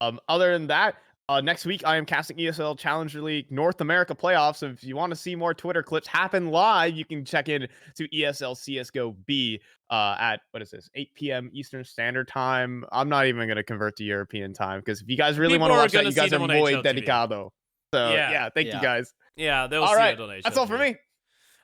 Other than that, next week I am casting ESL Challenger League North America playoffs. So if you want to see more Twitter clips happen live, you can check in to ESL CSGO B at 8 p.m. Eastern Standard Time. I'm not even going to convert to European time because if you guys really want to People are watch that, gonna you guys see are them on muy HLTV. dedicado. So yeah, thank you Yeah. guys. Yeah, they'll All see right, a donation. that's all for me.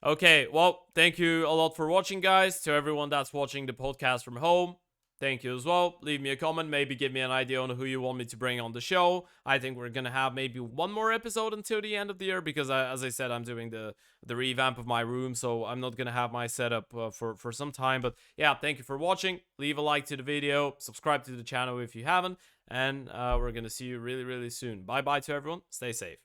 Okay, well, thank you a lot for watching, guys. To everyone that's watching the podcast from home, thank you as well. Leave me a comment, maybe give me an idea on who you want me to bring on the show. I think we're gonna have maybe one more episode until the end of the year because, as I said, I'm doing the revamp of my room, so I'm not gonna have my setup for some time. But yeah, thank you for watching. Leave a like to the video, subscribe to the channel if you haven't, and we're gonna see you really, really soon. Bye bye to everyone. Stay safe.